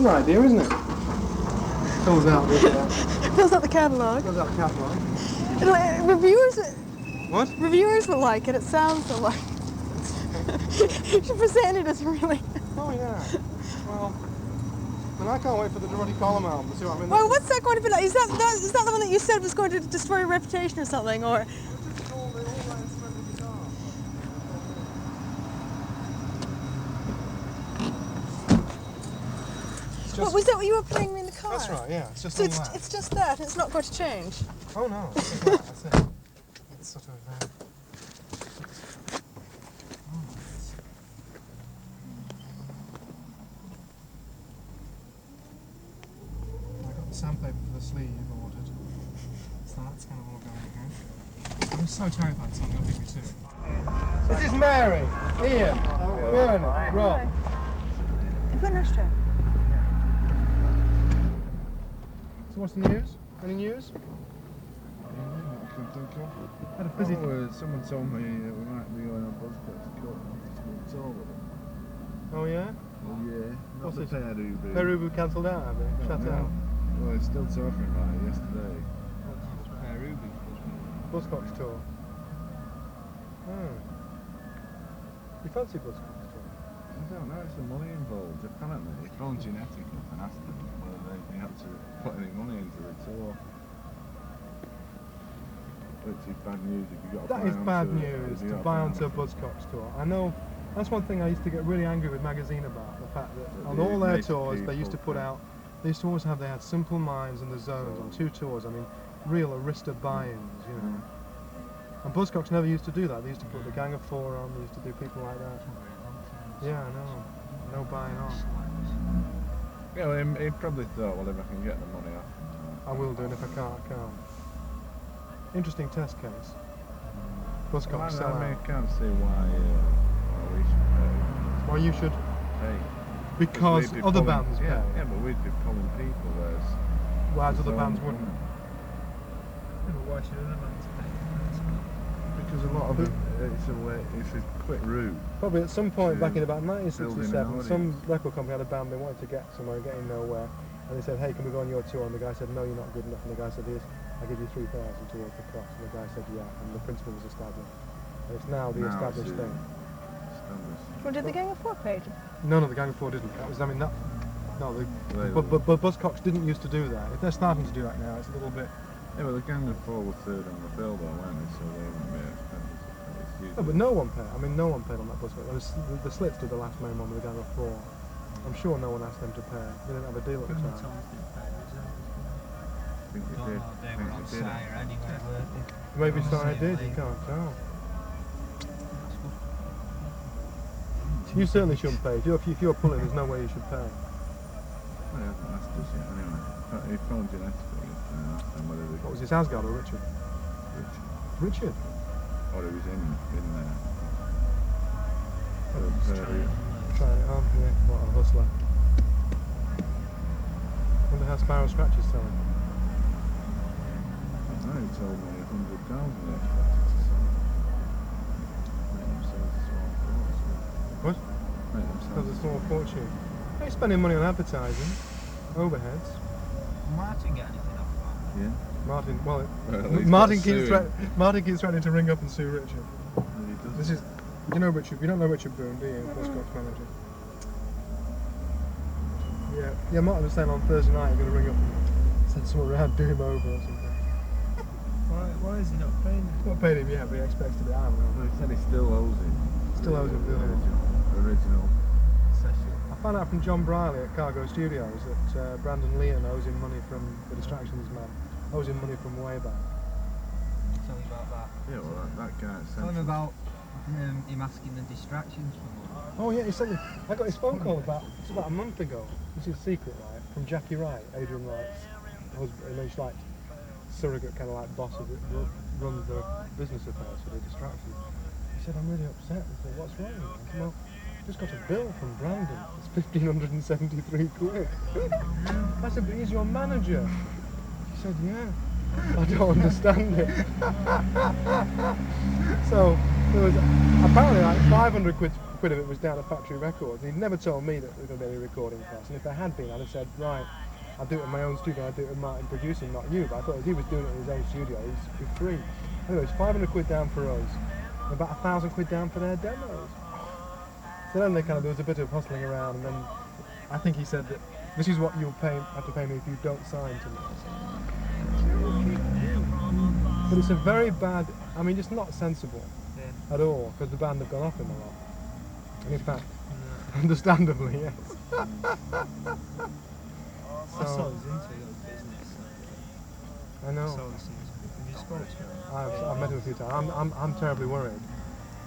an idea, isn't it? Fills out the Fills out the catalogue. fills out the catalogue. Reviewers. What? Reviewers will like it. It sounds so like. You should present it as really. Oh yeah. Well, and I can't wait for the Dorothy Column album to see what I mean. Well, what's that going to be like? Is that the one that you said was going to destroy your reputation or something, or? What, was that what you were playing in the car? That's right, yeah. It's just So all that. it's just that. It's not going to change. Oh no, it's just that. That's it. It's sort of. I got the sandpaper for the sleeve ordered, so that's kind of all going here. I'm so terrified someone's going to beat me to it. This is Mary, Ian, Bernard, Rob. Have you got an ashtray? So what's the news? Any news? I can think of. Had a busy. Someone told me we might be going on Buzzcut to cut tour with them. Oh yeah? Well, yeah. What's Not the this? Perubu. Perubu cancelled out, have they? Shut No. out. Well, they're still talking about it yesterday. Buzzcocks tour. Oh. You fancy Buzzcocks tour? I don't know, it's the money involved. Apparently, they phoned Genetic up and asked them whether they had to put any money into the tour. Which is bad news if you got to That buy is bad onto- news if you to got buy onto a onto- Buzzcocks tour. I know that's one thing I used to get really angry with Magazine about, the fact that That on they all their make tours they used to people put out, they used to always have, they had Simple Minds and The Zones on 2 tours. I mean, real Arista buy-ins, you know. And Buzzcocks never used to do that. They used to put the Gang of 4 on, they used to do people like that. Yeah, I know. No buying on. Yeah, well, he probably thought, well, if I can get the money off. I will do, and if I can't, I can't. Interesting test case. Buzzcocks sell I out. can't see why we should pay. Well, you should, Pay. because We'd be other pulling- bands pay. Yeah, but we'd be pulling people, whereas... Whereas other the bands Zones wouldn't. Why should other bands pay? Because a lot of it, it's a quick route. Probably at some point back in Yeah. about Building 1967, an some audience. record company had a band they wanted to get somewhere, getting nowhere, and they said, "Hey, can we go on your tour?" And the guy said, "No, you're not good enough." And the guy said, "Yes, I'll give you 3,000 towards the cost." And the guy said, "Yeah," and the principle was established. And it's now the Now established it's thing. established. Well, did the Gang of 4 pay? No, the Gang of 4 didn't. That was, I mean, that. No, They- but Buzzcocks didn't used to do that. If they're starting to do that now, it's a little bit. Yeah, but the Gang of 4 were third on the bill though, weren't they? So they wouldn't be expensive. No, but no one paid. I mean, no one paid on that Buzzcocks. The Slits did the last main one with the Gang of 4. I'm sure no one asked them to pay. They didn't have a deal at the time. I think they did. They I were think on they did. Sire anyway, weren't they? Maybe On the Sire same did. You league. can't tell. You certainly shouldn't pay. If you're pulling, there's no way you should pay. Well, he hasn't asked us yet anyway. But he phoned Genetic and asked them whether they What was it, Asgard or Richard? Richard? Or he was in there. Trying it on, yeah. What a hustler. Wonder how Sparrow Scratch is selling. No, he told me 100,000 he expected to sell. Made themselves a small fortune. What? Made That was a themselves small fortune. They're spending money on advertising, overheads. Martin get anything off that? Yeah. Martin, well, Well, he's Martin got keeps suing. Martin keeps threatening to ring up and sue Richard. And he does. This is, you know Richard, you don't know Richard Boone, do you? Buzzcocks manager. Yeah, Martin was saying on Thursday night you're going to ring up and send someone around, do him over or something. Why is he not paying? He's not paid him yet, but he expects to be, I don't Well, know. he said he still owes him. Still owes him, the doesn't he? original session. I found out from John Briley at Cargo Studios that Brandon Leon owes him money from the Distractions man. Owes him money from way back. Tell me about that. Yeah, well, that guy at Tell him Central. about him asking the Distractions for money. Oh yeah, he sent me. I got his phone call about a month ago. This is secret, right? From Jackie Wright, Adrian Wright's husband, and he's like surrogate kind of like boss of it, runs the business affairs for the Distractions. He said, "I'm really upset." I said, "What's wrong?" I said, "Well, just got a bill from Brandon. It's 1,573 quid." I said, "But he's your manager." He said, "Yeah." I don't understand it. So There was apparently like 500 quid of it was down at Factory Records. He'd never told me that there was going to be any recording costs, and if there had been, I'd have said, right, I'll do it in my own studio, I'll do it with Martin producing, not you. But I thought if he was doing it in his own studio, he'd be free. Anyway, it's 500 quid down for us, and about 1,000 quid down for their demos. So then there was a bit of hustling around, and then I think he said that this is what you'll have to pay me if you don't sign to me. But it's a very bad, I mean, it's not sensible at all, because the band have gone off him a lot. And in fact, understandably, yes. I saw he's into little business. I know. Have you spoken to him? I've met him a few times. I'm terribly worried.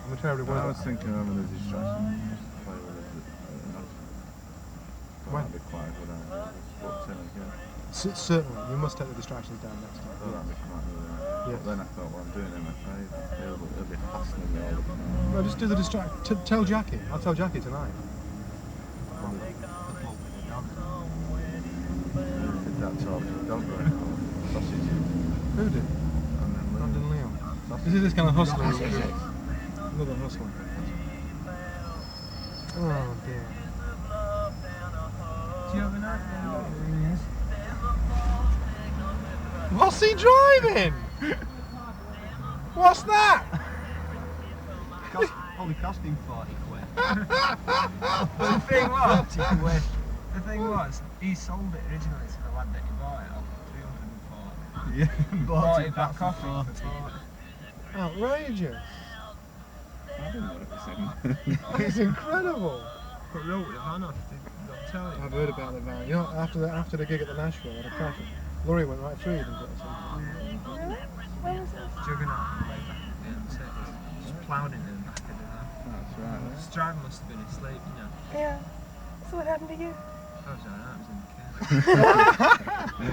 I'm terribly worried. I was thinking of having a distraction. Just play with it. When? That'd be quite a good idea. Just in again. Certainly, you must take the distractions down next time. Well, that'd be quite a good idea. Yes. But then I thought, well, I'm doing him a favour. He'll be hassling me all the time. No, just do the tell Jackie. I'll tell Jackie tonight. Did that talk to the dog right now? Sausages. Who did? And then London Leo. Sausages. This is this kind of hustling. Sausages. Another hustling. Oh dear. Do you have an idea? What's he driving? What's that? Only cost him 40 quid. But the thing was, he sold it originally to the lad that he bought it off for 340. Yeah. Bought it back off him for 40. Outrageous. I didn't know it was him. It's incredible. But wrote the van off, did not tell you. I've heard about the van. You know, after the gig at the Nashville, at a crash, lorry went right through you, didn't it? Really? Where was it? Juggernaut way back at the end, just ploughed into the back of the van. That's right. His driver must have been asleep, you know. Yeah. So what happened to you? I was alright, I was in the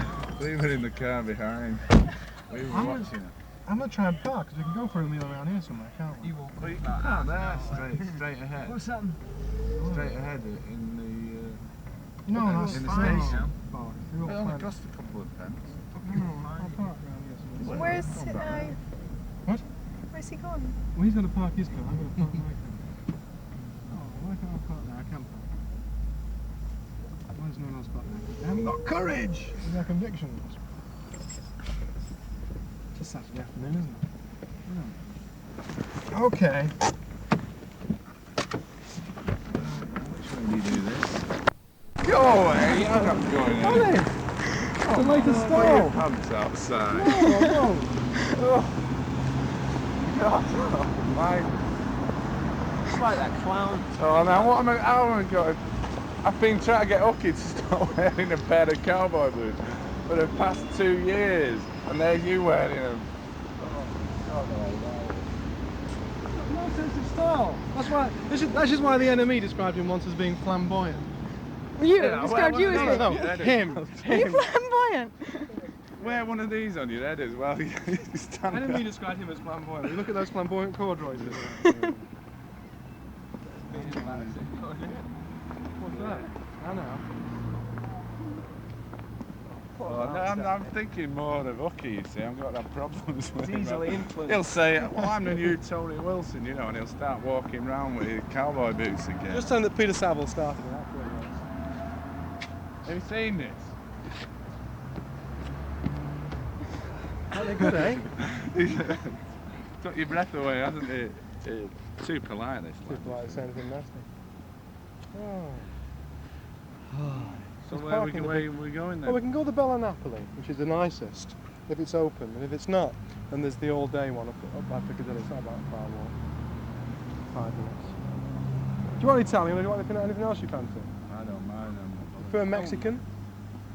car. We were in the car behind. We were watching it. I'm going to try and park, because we can go for a meal around here somewhere, can't we? You walk Well, you about can't there, half an hour. straight ahead. What's that? Straight ahead in No, that's in the fine. station. Oh, the... It only cost a couple of pence. No, I'll park around here somewhere. Where's What? Where's he gone? Well, he's going to park his car, I'm going to park my car. Oh, why can't I park there? I can park. Why is no one else park there? They haven't got courage! Is there convictions? It's a Saturday afternoon, isn't it? Yeah. Okay. Which way do you do this? Go away! I'm not going in. Ollie! Oh, the latest Put your style! pants outside. No, Oh, God, oh, my... It's like that clown. Oh, now what am I... How am I going? I've been trying to get Ucky to stop wearing a pair of cowboy boots for the past 2 years, and there's you wearing them. Oh, no sense of style. That's why. That's just why the enemy described him once as being flamboyant. You Yeah, described you as no, being. no. Him. Are you flamboyant? Wear one of these on your head as well. You stand Enemy up. described him as flamboyant. You look at those flamboyant corduroys. What's that? I know. Well, no, I'm thinking more of Ucky, you see. I've got that problems with him. easily influenced. He'll say, well, I'm the new Tony Wilson, you know, and he'll start walking around with his cowboy boots again. Just tell him that Peter Saville started it. That's what it was. Have you seen this? Aren't they good, eh? Took your breath away, hasn't it? Too polite, this lad. People like to say anything nasty. Oh. So There's where are we parking going then? Well, we can go to the Bella Napoli, which is the nicest, if it's open. And if it's not, then there's the all-day one up by Piccadilly. It's not about a far walk. 5 minutes. Do you want to tell me? Do you want anything else you fancy? I don't mind. Prefer Mexican?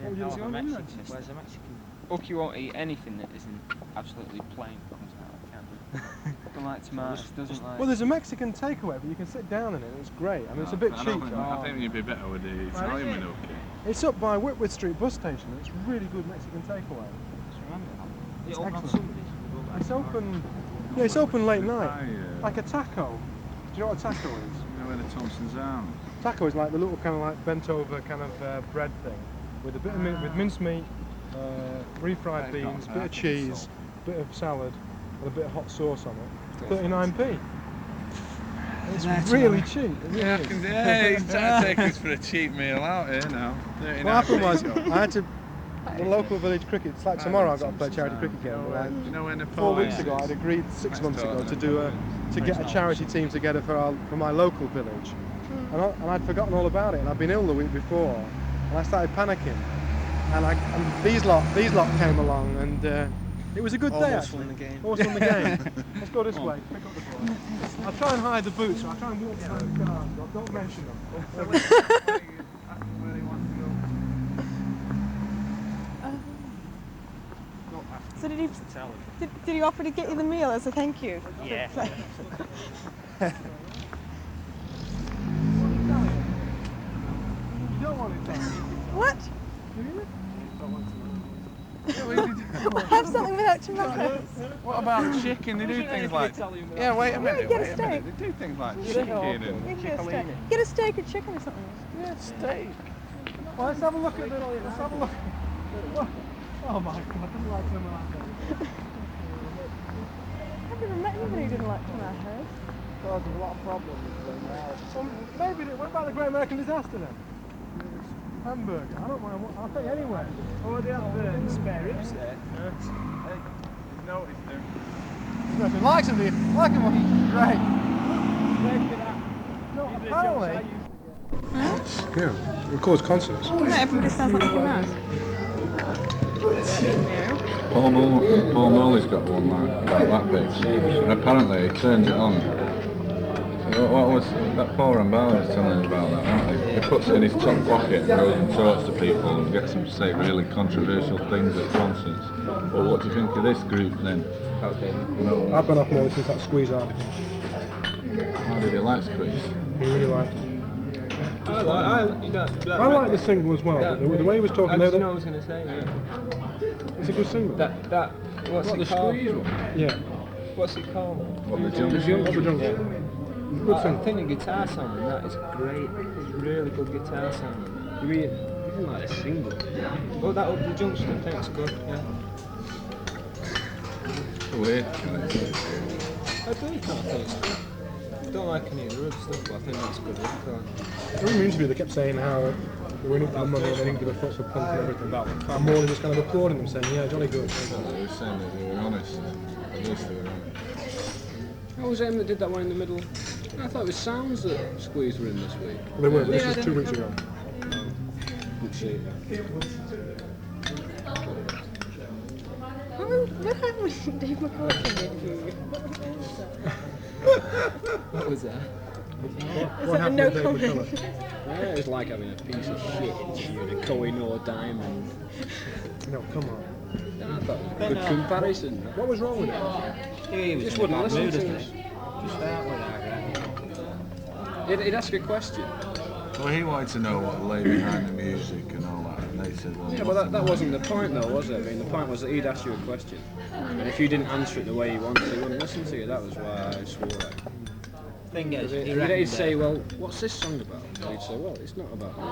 Yeah, What would you no, say? I'm Mexican. Where's a Mexican? Ucky won't eat anything that isn't absolutely plain. Comes out of the can. Doesn't like tomatoes. Doesn't like. Well, there's a Mexican takeaway, but you can sit down in it. It's great. I mean, it's a bit cheap. I think you'd be better with the Italian with Ucky. It's up by Whitworth Street bus station. It's really good Mexican takeaway. Just remember that. It's Open on excellent. Sundays. We go back It's tomorrow. open. Yeah, it's open late night. Yeah. Like a taco. Do you know what a taco is? You know where the Thompson's Arms? Taco is like the little kind of like bent over kind of bread thing with a bit of with mincemeat, refried beans, bit of cheese, bit of salad, and a bit of hot sauce on it. 39p. It's There really tomorrow. cheap. It really Yeah, is. he's trying to take us for a cheap meal out here now. What happened was, I had to, the local village cricket, it's like tomorrow I've got to play a charity cricket game, but like You know where 4 weeks ago I'd agreed 6 months ago to do to get a charity team together for my local village, and I'd forgotten all about it, and I'd been ill the week before, and I started panicking, and these lot came along, and it was a good day actually. Won the game. Almost won the game. Let's go this way. Pick up the ball. I'll try and hide the boots. I'll try and walk behind the car. Don't mention them. So did he offer to get you the meal as a thank you? Yeah. You don't want it, Tom. What? Have something without tomato. What about chicken? They do things like. Yeah, wait a minute. Get a Wait a minute. steak. They do things like You chicken should. and. Get a steak or chicken or something. Yeah, steak. Well, let's have a look at the. Let's have a look. Oh my God! I didn't like tomato. I've never met anybody who didn't like tomatoes. Causes a lot of problems. Well, maybe. What about the Great American Disaster then? Hamburger. I don't mind. I'll take anywhere. Oh, they have spare ribs there. You've noticed them. If he likes them, great. No, apparently. Yeah, records concerts. Not everybody sounds like Mickey Mouse. Paul Morley's got one like that big, and apparently he turns it on. What was that Paul Rambala was telling us about that, wasn't he? He puts it in his top pocket and goes and talks to people and gets them to say really controversial things at concerts. Well, what do you think of this group then? Okay. I've gone off Morley since that Squeeze article. How did he like Squeeze? He really liked it. I like the single as well, but the way he was talking there, I was going to say, yeah. it's a good single. What's it called? Yeah. What's it called? What the Jungle? What's the jungle? Good I single. think the guitar sound on that is great. It's really good guitar sound. You mean like a single? Oh, that Up the Junction, I think it's good, yeah. Weird. I do kind of think it's good. I don't like any of the other stuff, but I think that's a good record. During the interview, they kept saying how they were in it for the money and they didn't give a fuck for punk and everything. And Morley was kind of applauding them, saying, "Yeah, jolly good." They were saying that they were honest. At least they were honest. What was him that did that one in the middle? I thought it was Sounds that Squeeze were in this week. Well, they were. This was 2 weeks ago. Good shit. What happened with Dave McCarthy interview? What was that? What happened no with Dave comment. McCullough? Yeah, it's like having a piece of shit interview in a Kohinoor diamond. No, come on. I thought it was a good comparison. What was wrong with it? He was Just in a wouldn't bad listen mood, to isn't us. he? Just that one, I reckon. He'd ask a question. Well, he wanted to know what lay behind the music and all that, and they said, well, Yeah, but that wasn't the point though, was it? I mean, the point was that he'd ask you a question. And if you didn't answer it the way you wanted, he wouldn't listen to you. That was why I swore at him. Thing is, He'd say, well, what's this song about? And he'd say, well, it's not about me.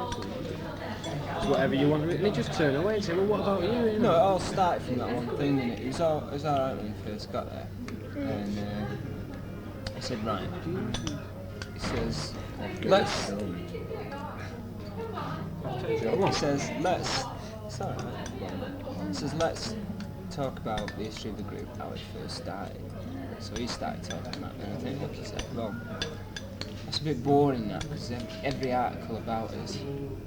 It's whatever you want to And he'd just turn away and say, well, what about you? You No, know? it all started from that one thing, and it was alright when he first got there. And he said, right, he says, let's. He says, let's. It's alright. He says, let's talk about the history of the group, how it first started. So he started talking about it, and I think, look, he said, well, it's a bit boring that, because every article about us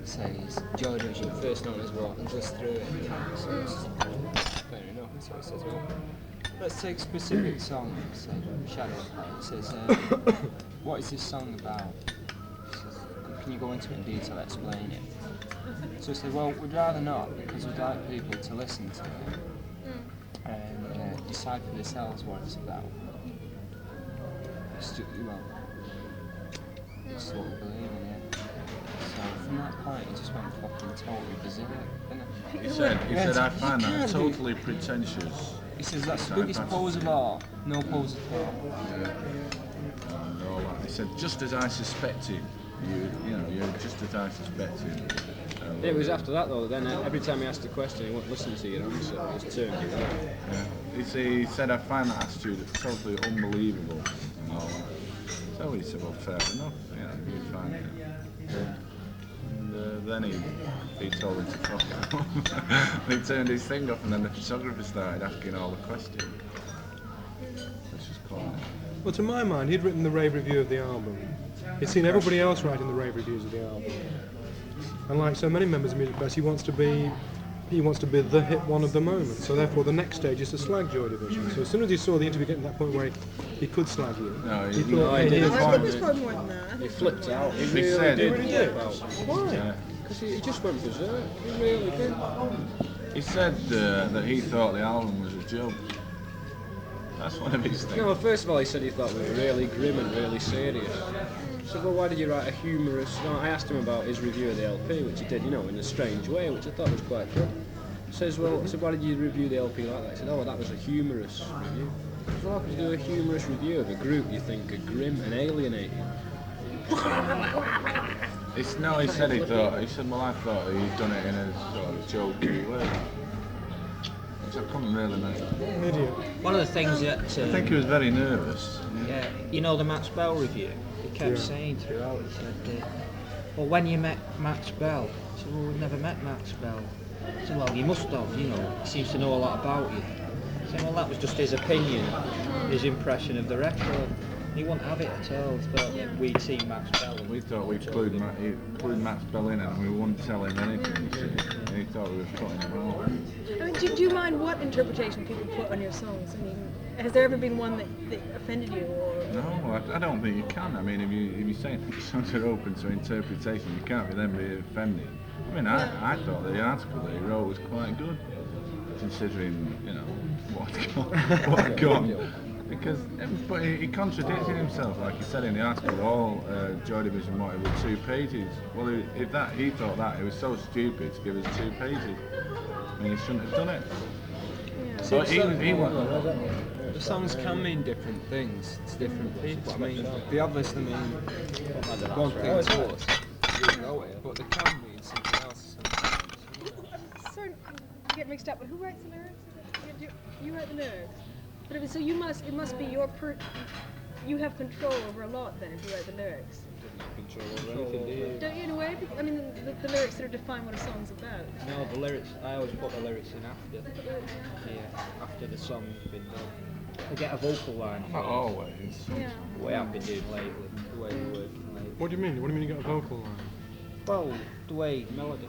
says Joy Division, first known as what, and just through it. So it's fair enough. So he says, well, let's take a specific song. He said, Shadow. He says, what is this song about? He says, can you go into it in detail, explain it? So he said, well, we'd rather not, because we'd like people to listen to it and decide for themselves what it's about. It's what we believe in, yeah. So from that point, it just went fucking totally berserk, didn't it? He said, I find that totally pretentious. He says, that's the biggest pose of all, no pose at all. And all that. He said, just as I suspected, you're just as I suspected. It was after that though, then every time he asked a question, he wouldn't listen to your answer, he just turned you away. Yeah. He said, I find that attitude totally unbelievable. And all that. So he said, well, fair enough, you know, he's fine. And then he told him to fuck it off. And he turned his thing off, and then the photographer started asking all the questions. Which was quite... Well, to my mind, he'd written the rave review of the album. He'd seen everybody else writing the rave reviews of the album. And like so many members of Music Best, he wants to be the hit one of the moment. So therefore, the next stage is to slag Joy Division. So as soon as he saw the interview getting to that point where he could slag you, No, he thought, he didn't. I think it was probably more than that. He flipped out. He He really said did. it. why? Yeah. Because he just went berserk. He really did. He said that he thought the album was a joke. That's one of his things. No, first of all, he said he thought we were really grim and really serious. I said, well, why did you write a humorous... No, I asked him about his review of the LP, which he did, you know, in a strange way, which I thought was quite good. He says, well, I said, why did you review the LP like that? He said, oh, well, that was a humorous review. I said, well, how could you do a humorous review of a group you think are grim and alienating? He said he said, well, I thought he'd done it in a sort of jokey way. Which I couldn't really make. Idiot. One of the things that I think he was very nervous. yeah, you know the Max Bell review. He kept Yeah. saying throughout. He said, "Well, when you met Max Bell?" I said, "Well, we've never met Max Bell." I said, "Well, you must have. You know, he seems to know a lot about you." I said, "Well, that was just his opinion, his impression of the record. He wouldn't have it at all." But we'd seen Max Bell. And We thought we'd clued Max Bell in and we wouldn't tell him anything. You see. And he thought we were putting him out. I mean, do you mind what interpretation people put on your songs? I mean, has there ever been one that offended you? Or No, I don't think you can. I mean, if you say songs are open to interpretation, you can't then be offended. I mean, I thought the article that he wrote was quite good, considering, you know, what had gone. Because, but he contradicted himself, like he said in the article. All Joy Division wanted were 2 pages. Well, if that he thought that, it was so stupid to give us 2 pages. I mean, he shouldn't have done it. But he wanted. The songs can mean different things to different people. I mean, they obviously mean one thing to us, but they can mean something else. sorry, I get mixed up. But who writes the lyrics? You write the lyrics. But it must be your you have control over a lot then if you write the lyrics. Don't you in a way? I mean, the lyrics sort of define what a song's about. no, the lyrics. I always put the lyrics in after. Yeah, after the song's been done. I get a vocal line. Not always. Yeah. The way I've been doing lately. The way we're working lately. What do you mean? What do you mean you got a vocal line? Well, the way melody,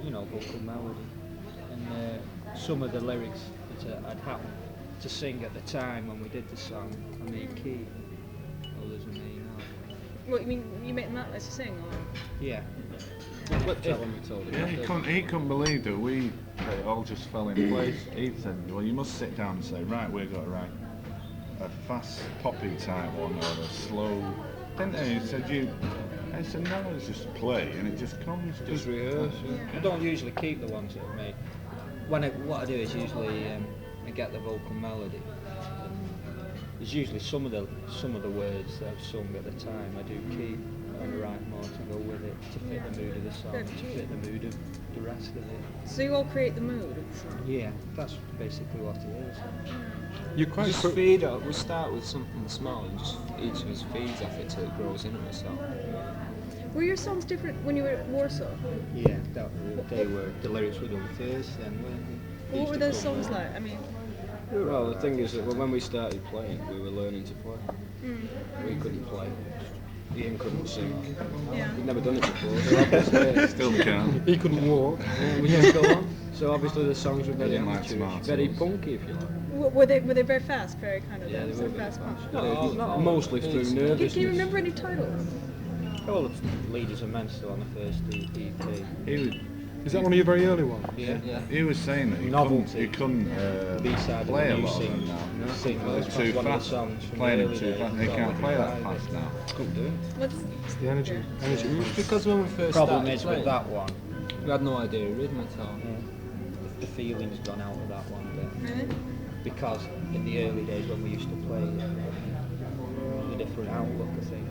you know, vocal melody, and some of the lyrics that I'd happen to sing at the time when we did the song, I made key. Others I may not. What you mean? You make them up as you sing, or? Yeah. Tell him you told him. Yeah, he couldn't believe that it all just fell in place. He said, well, you must sit down and say, right, we've got to write a fast poppy type one or a slow. Didn't he? He said, I said, no, it's just play and it just comes. Just rehearse. I don't usually keep the ones that I make. What I do is usually I get the vocal melody. And there's usually some of the words that I've sung at the time I do keep and write more to go with it, to fit the mood of the song, to fit the mood of the rest of it. So you all create the mood of the song. Yeah, that's basically what it is. You're quite Just feed up. We start with something small and just each of us feeds off it till it grows into a song. Were your songs different when you were at Warsaw? Yeah, the lyrics were done first then, weren't they? What were those songs like? I mean, Well, the thing is that when we started playing, we were learning to play. We couldn't play. Ian couldn't sing. yeah. We'd never done it before. So obviously, Still can't. He couldn't walk. we just go on. So obviously the songs were very Didn't like amateurish, smart very songs. punky, if you like. Were they very fast? Very kind of Yeah, they sort were of fast punk? Not mostly through nervousness. Can you remember any titles? All the leaders are meant to on the first EP. He was, Is that one of your very early ones? Yeah. he was saying that Novelty. you couldn't B-side play a of the new lot of them single. now. Sing They're that's too one of the fast. songs from Playing the them early too days. fast. They can't play that fast now. Couldn't do it. What's It's the energy. It's because when we first Problem started is playing, with that one, we had no idea of rhythm at all. the feeling's gone out of that one bit. really? Because in the early days when we used to play, the different outlook, I think.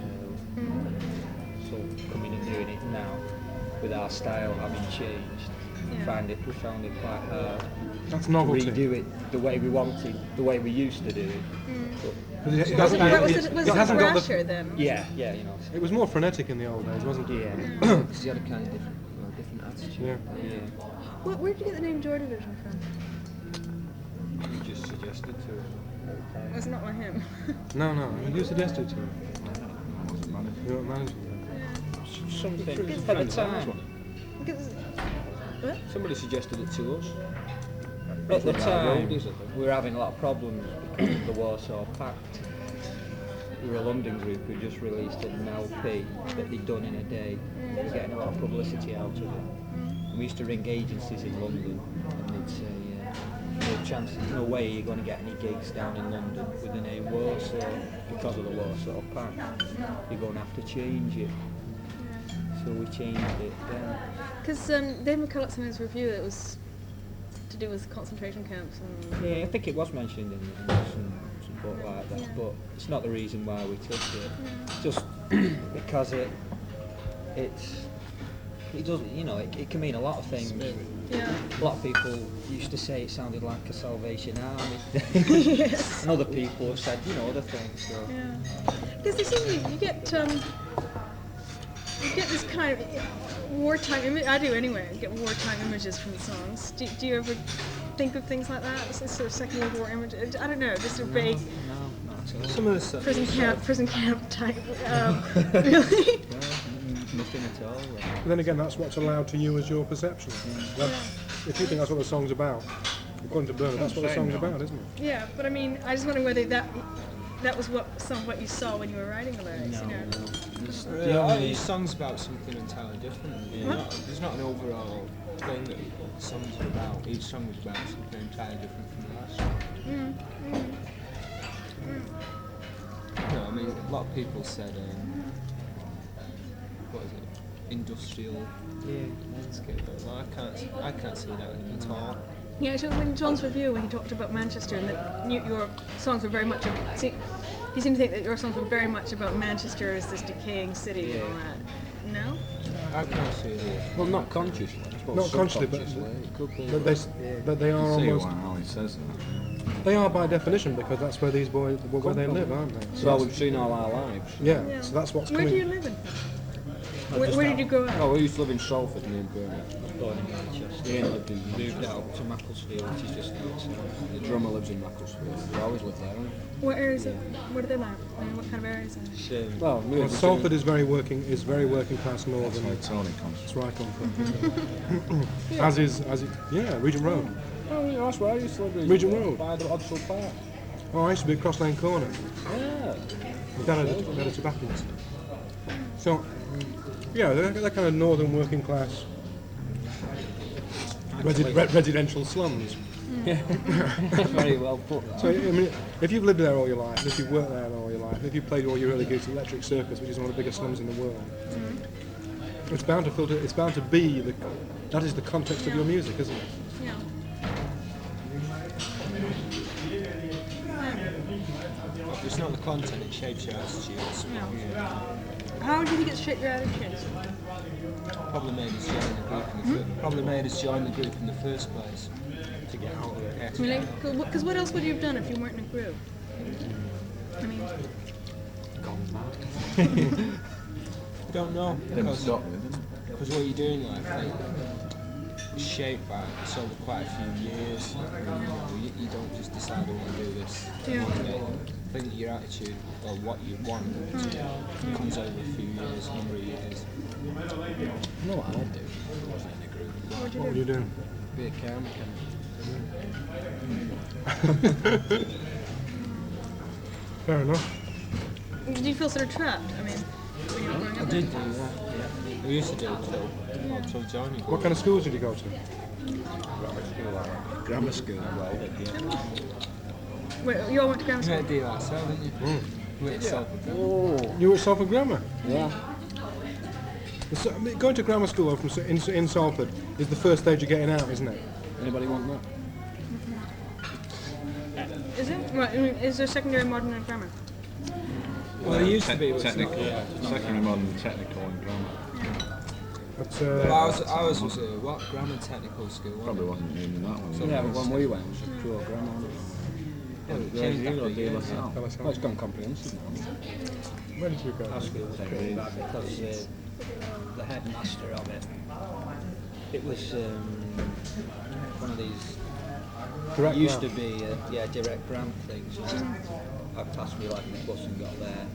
So coming and doing it now, with our style having changed, We found it quite hard That's to novelty. redo it the way we wanted, the way we used to do it. But it Was hasn't- it, it was it hasn't got the. brasher then? Yeah, you know. It was more frenetic in the old days, wasn't it? Yeah. Because he had a kind of different attitude. Yeah. Yeah. Where did you get the name Joy Division from? You just suggested to him. It's not by him. No, you suggested to him. Wasn't managed. You weren't managing Something Friend at of the ours, time. wasn't Because, what? it? Somebody suggested it to us. At the From our time, roadies, I think. we were having a lot of problems because of the Warsaw Pact. We were a London group who just released an LP that they'd done in a day. We were getting a lot of publicity out of it. And we used to ring agencies in London and they'd say, no way you're going to get any gigs down in London with the name Warsaw because of the Warsaw Pact. You're going to have to change it. So we changed it then. Because Dave McCulloch's in his review, it was to do with concentration camps and... Yeah, I think it was mentioned in some book like that, Yeah. but it's not the reason why we took it. Just because it doesn't, it can mean a lot of things. Yeah. A lot of people used to say it sounded like a Salvation Army. Yes. And other people have said, other things. So. Yeah. Because they seem you get this kind of wartime image. I do anyway. I get wartime images from the songs. Do you ever think of things like that? This sort of Second World War image. I don't know. Just a vague No, not at all. Some of the stuff. prison camp type. Really? No, nothing at all. But then again, that's what's allowed to you as your perception. If you think that's what the song's about, according to Bernard, that's what the song's about, isn't it? Yeah, but I mean, I just wonder whether that was some of what you saw when you were writing the lyrics. Really, all these songs about something entirely different. There's not an overall thing that the songs are about. Each song is about something entirely different from the last one. No, I mean, a lot of people said, what is it, industrial landscape. Well, I can't see that at all. Yeah, so in John's review, when he talked about Manchester and that your songs were very much. He seemed to think that your songs were very much about Manchester as this decaying city and all that. No? I can't see it. Well, not consciously. I suppose Not consciously, but- subconsciously, it could be. But they are See almost. how he says that. They are by definition because that's where these boys, where they live, aren't they? It's all we've seen all our lives. Yeah. Yeah. So that's what's Where coming. do you live in? Where did you grow up? Oh, we used to live in Salford near Birmingham. Born in Manchester. He lived in Moved out to Macclesfield, which is just outside. The drummer lives in Macclesfield. We always lived there, haven't we? What areas? Where do they live? I mean, what kind of areas? Are they? Well, we Well, lived Salford is very working class That's northern. where Tony comes That's from. where I come from. as it, Regent Road. Oh, yeah, that's where I used to live. Regent Road. By the Odsall Park. Oh, I used to be at Cross Lane Corner. Yeah. My dad had a tobacconist. So, yeah, they're kind of northern working class residential slums. Very well put. So, I mean, if you've lived there all your life, if you've worked there all your life, if you've played all your early gigs at Electric Circus, which is one of the biggest slums in the world, it's bound to filter. It's bound to be that is the context of your music, isn't it? Yeah. It's not the content, it shapes your attitude. How do you think it's shaped your attitude? Probably made us join the group in the first place to get out of it. Really? Because what else would you have done if you weren't in a group? I mean, Don't know Didn't because stop me, didn't it? what you're doing in life is shaped by it's over quite a few years. You don't just decide I want to do this. Yeah. I think that your attitude or what you want comes over a few years, a number of years. You know what I'd do if I wasn't in a group? what would What would you you do? do? Be a car mechanic. Fair enough. Did you feel sort of trapped? I mean, when you were growing I up? did do that, yeah. We used to do it until joining. What kind of schools did you go to? Grammar school. Wait, you all went to grammar You school? had to do that, so didn't you? We went to Salford. You were at Salford Grammar. Yeah. So, I mean, going to grammar school in Salford is the first stage of getting out, isn't it? Anybody want that? Is it? Right, I mean, is there secondary modern and grammar? Well, it used to be. But it's not. technical, secondary modern, technical and grammar. But Ours was a what grammar technical school. Probably wasn't even that one. Yeah, but when we went, it was a pure grammar. Well, it's gone comprehensive now. where did you go? Our school was pretty bad because the headmaster of it, it was one of these. Direct used grant. to be direct grant things. I passed me like the bus and got there.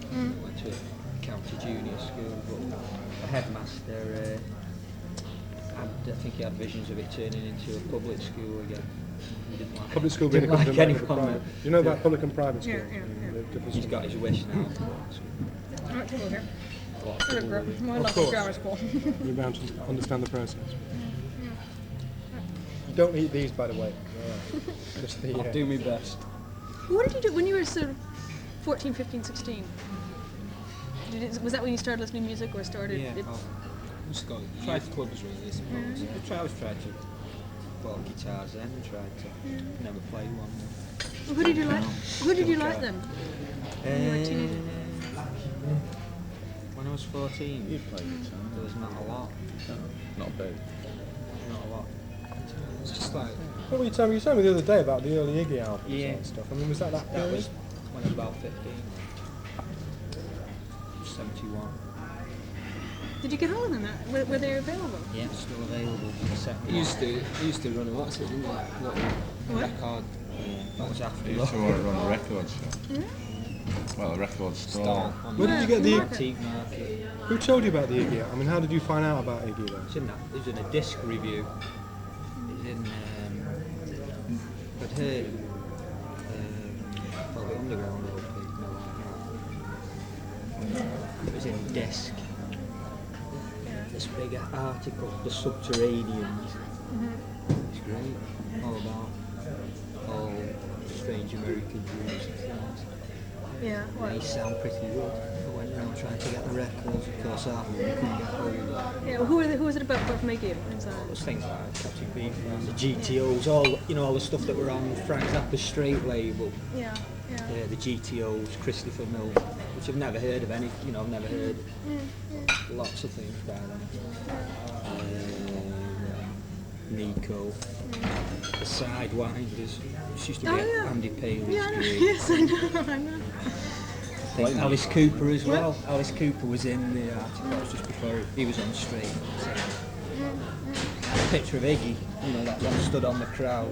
Went to a county junior school, but the headmaster, I think he had visions of it turning into a public school again. He didn't like Public school didn't being like equivalent to anyone. private. You know about public and private school? Yeah, yeah, The difference He's in- got his wish now. Alright, come over here. What, My Of love course. grammar school. You're bound to understand the process. Don't eat these, by the way. Just the. I'll do my best. What did you do when you were sort of 14, 15, 16? Was that when you started listening to music or started? Yeah, Just got youth clubs really, I suppose. I always tried to play guitars then and tried to never play one. Who did you like? Who did you like then? When you were a teenager? When I was 14, You'd play guitar. there was not a lot. Not big. Not a lot. It's just like What were you telling me? You told me the other day about the early Iggy albums Yeah. and stuff. I mean, was that That period? was when I was about 15. 71. Did you get hold of them? Were they available? Yeah, still available. he used to run a what's it, didn't he? Little What? record That was after They used to run a record shop. Well, a record store. stall. Where did you get the? Antique market. Who told you about the Iggy? I mean, how did you find out about Iggy then? It was in a disc review. It was in. I'd heard well, the Underground LP, no, like that. It was in disc. This big article, The Subterraneans. It's great. All about all strange American dreams and things. Yeah. They sound pretty good. I went around trying to get the records, of course, half of them couldn't get hold of. Yeah. Who was it about? Apart from Iggy? Who's that? It was things like Captain Beef, the GTOs, all the stuff that were on Frank Zappa's Straight label. Yeah. Yeah. The GTOs, Christopher Mill, which I've never heard of any. I've never heard lots of things by them. Nico, the Sidewinders, which used to be yeah. Andy Paley's Yeah. I know. group. Yes, I know. I know. I think Alice Cooper as well. Alice Cooper was in the article. That was just before he was on Straight. A picture of Iggy, that one stood on the crowd.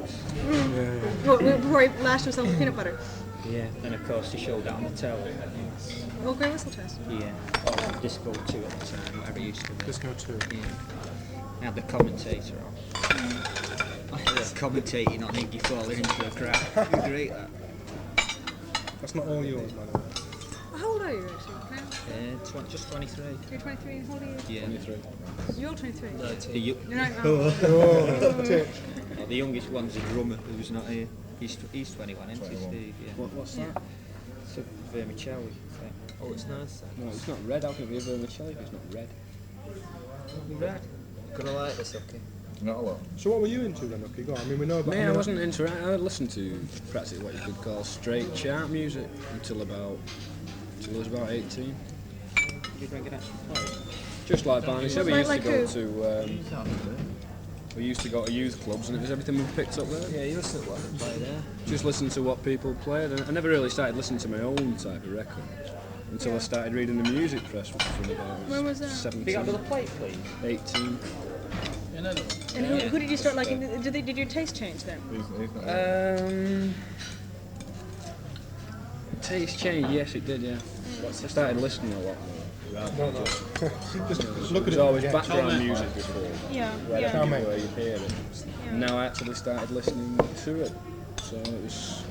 What, before he lashed himself with peanut butter. Yeah. Then of course he showed that on the telly. Oh, Grey Whistle Test. Yeah. Or Disco 2 at the time, whatever it used to be. Disco 2. Yeah. I had the commentator on. I had commentating on Iggy falling into a crowd. It was great that. That's not all yours, by the way. How old are you actually? Just 23. You're 23. How old are you? Yeah. 23. You're 23. The, You're not. Oh, tick. the youngest one's a drummer who's not here. He's 21, isn't he, Steve? Yeah. What's that? It's a vermicelli thing. Oh, it's nice. No, it's not red. How can it be a vermicelli if it's not red? Red. Gonna like this, okay? Not a lot. So what were you into then, Lucky? Go on. I mean, we know about. Me, I wasn't into. I listened to practically what you could call straight chart music until I was about 18. Did you bring an extra plate? Just like Barney said, we used to Like go who? to. We used to go to youth clubs, and it was everything we picked up there. Yeah, you listen to what they play there. Just listen to what people played, and I never really started listening to my own type of records until I started reading the music press, which was when I When was was that? 17, Have you got another plate, please? 18. And who did you start liking? Did your taste change then? He's not Taste change, yes it did, yeah. I started listening a lot more. No. Just look It at was it. always Yeah. background music before, Yeah. right Yeah. everywhere you hear it. Now I actually started listening to it, so it was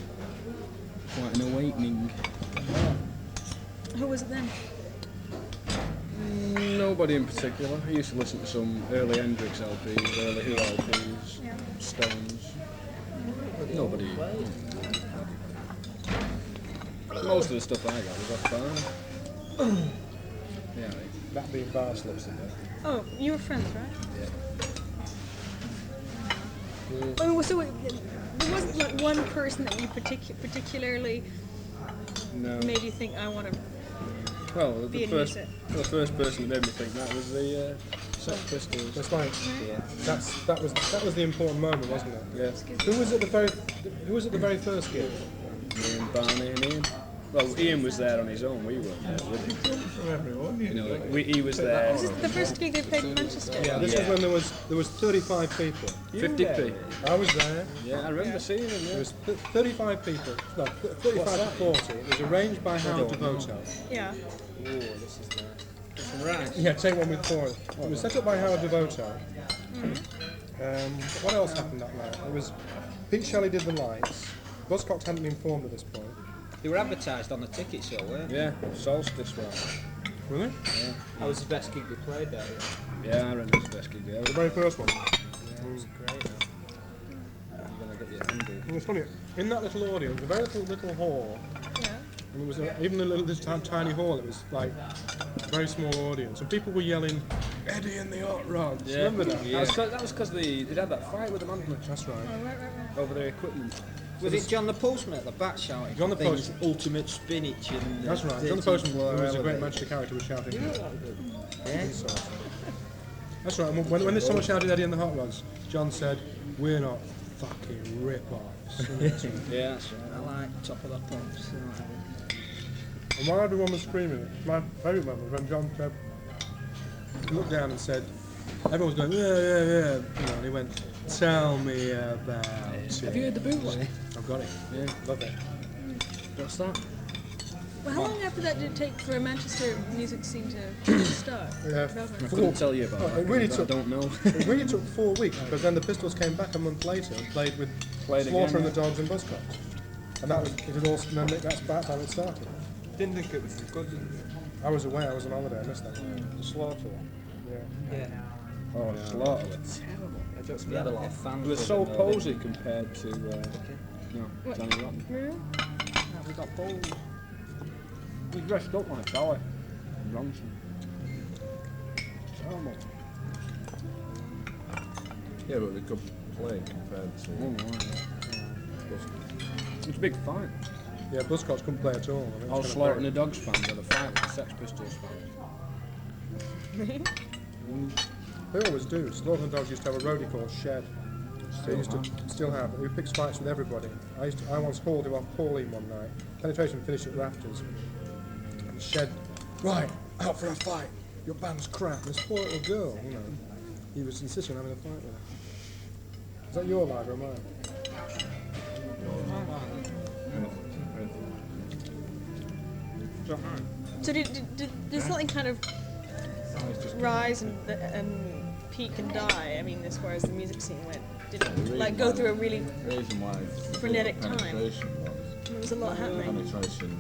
quite an awakening. Who was it then? Nobody in particular. I used to listen to some early Hendrix LPs, early Who LPs, Yeah. Stones. Nobody. Most of the stuff I got was off Barney. Yeah, That being bar slips in there. Oh, you were friends, right? yeah. Oh, so there wasn't like one person that you particularly No. made you think I want to Well, be the in first music. person that made me think that was the Sex Pistols. That's like Yeah. that was the important moment, wasn't it? Yeah. Who was at the very first gig? Me and Barney and Ian. Well, Ian was there on his own. We weren't there with him. You know, he was there. This is the first gig they played in Manchester. Yeah, this was when there was 35 people. 50p. I was there. Yeah, I remember seeing him. There Yeah. was 35 people. No, 35 to 40. It was arranged by Howard Devoto. Yeah. Oh, this is nice. Some rice. Yeah, take one with four. It was set up by Howard Devoto. What else happened that night? It was Pete Shelley did the lights. Buzzcocks hadn't been formed at this point. They were advertised on the ticket show, weren't they? Yeah, Solstice one. Really? That was the best gig they played there. Yeah, I remember his best gig there. The very first one. Yeah, it was great. You're gonna get your hand in. It was funny. In that little audience, a very little hall, Yeah. and it was even this tiny hall. It was like a very small audience, and people were yelling, "Eddie and the Hot Rods." Yeah. Remember that? Yeah. That was because they'd had that fight with the management That's right. Oh, right. over their equipment. Was it John the Postman at the back shouting? John the things, Postman. ultimate spinach and. That's right. John the Postman, who was a great Manchester character, was shouting. Yeah. That's right. And when someone shouted Eddie and the Hot Rods, John said, "We're not fucking rip-offs." Yeah, that's right. I like Top of the Pops. And while everyone was screaming, my favourite moment was when John said, he looked down and said, everyone was going, yeah, you know, and he went, "Tell me about it." Have you heard the bootleg? I've got it. Yeah. Love it. What's that? Well, how long after that did it take for a Manchester music scene to start? Yeah. I couldn't tell you about Oh, that. it really but took- I don't know. It really took 4 weeks, because then the Pistols came back a month later and played with Played Slaughter again, and the Dogs and Buzzcocks. And that was, it had all, and then that's about how it started. Didn't think it was good. I was away, I was on holiday, I missed that. The Slaughter one. Yeah. Yeah. Oh, Slaughter were terrible. We had a lot of fans. They were so posy compared to, What? Johnny Rock. Really? We got bold. We dressed up like Dolly. Bronson. Terrible. Yeah, but they could play compared to. Oh, right. It was a big fight. Yeah, Buzzcocks couldn't play at all. I mean, I was it's Slaughter kinda and the Dogs fans had a fight with the Sex Pistols fans. They always do. Slaughter and the Dogs used to have a roadie called Shed. They used to still have. He picks fights with everybody. I once hauled him off Pauline one night. Penetration finished at Rafters. And Shed, right, out for a fight. Your band's crap. And this poor little girl, you know, he was insisting on having a fight with her. Is that your live or mine? So did something kind of rise and peak and die? I mean, as far as the music scene went, did it like go through a really reason why frenetic time? penetration There was a lot happening. penetration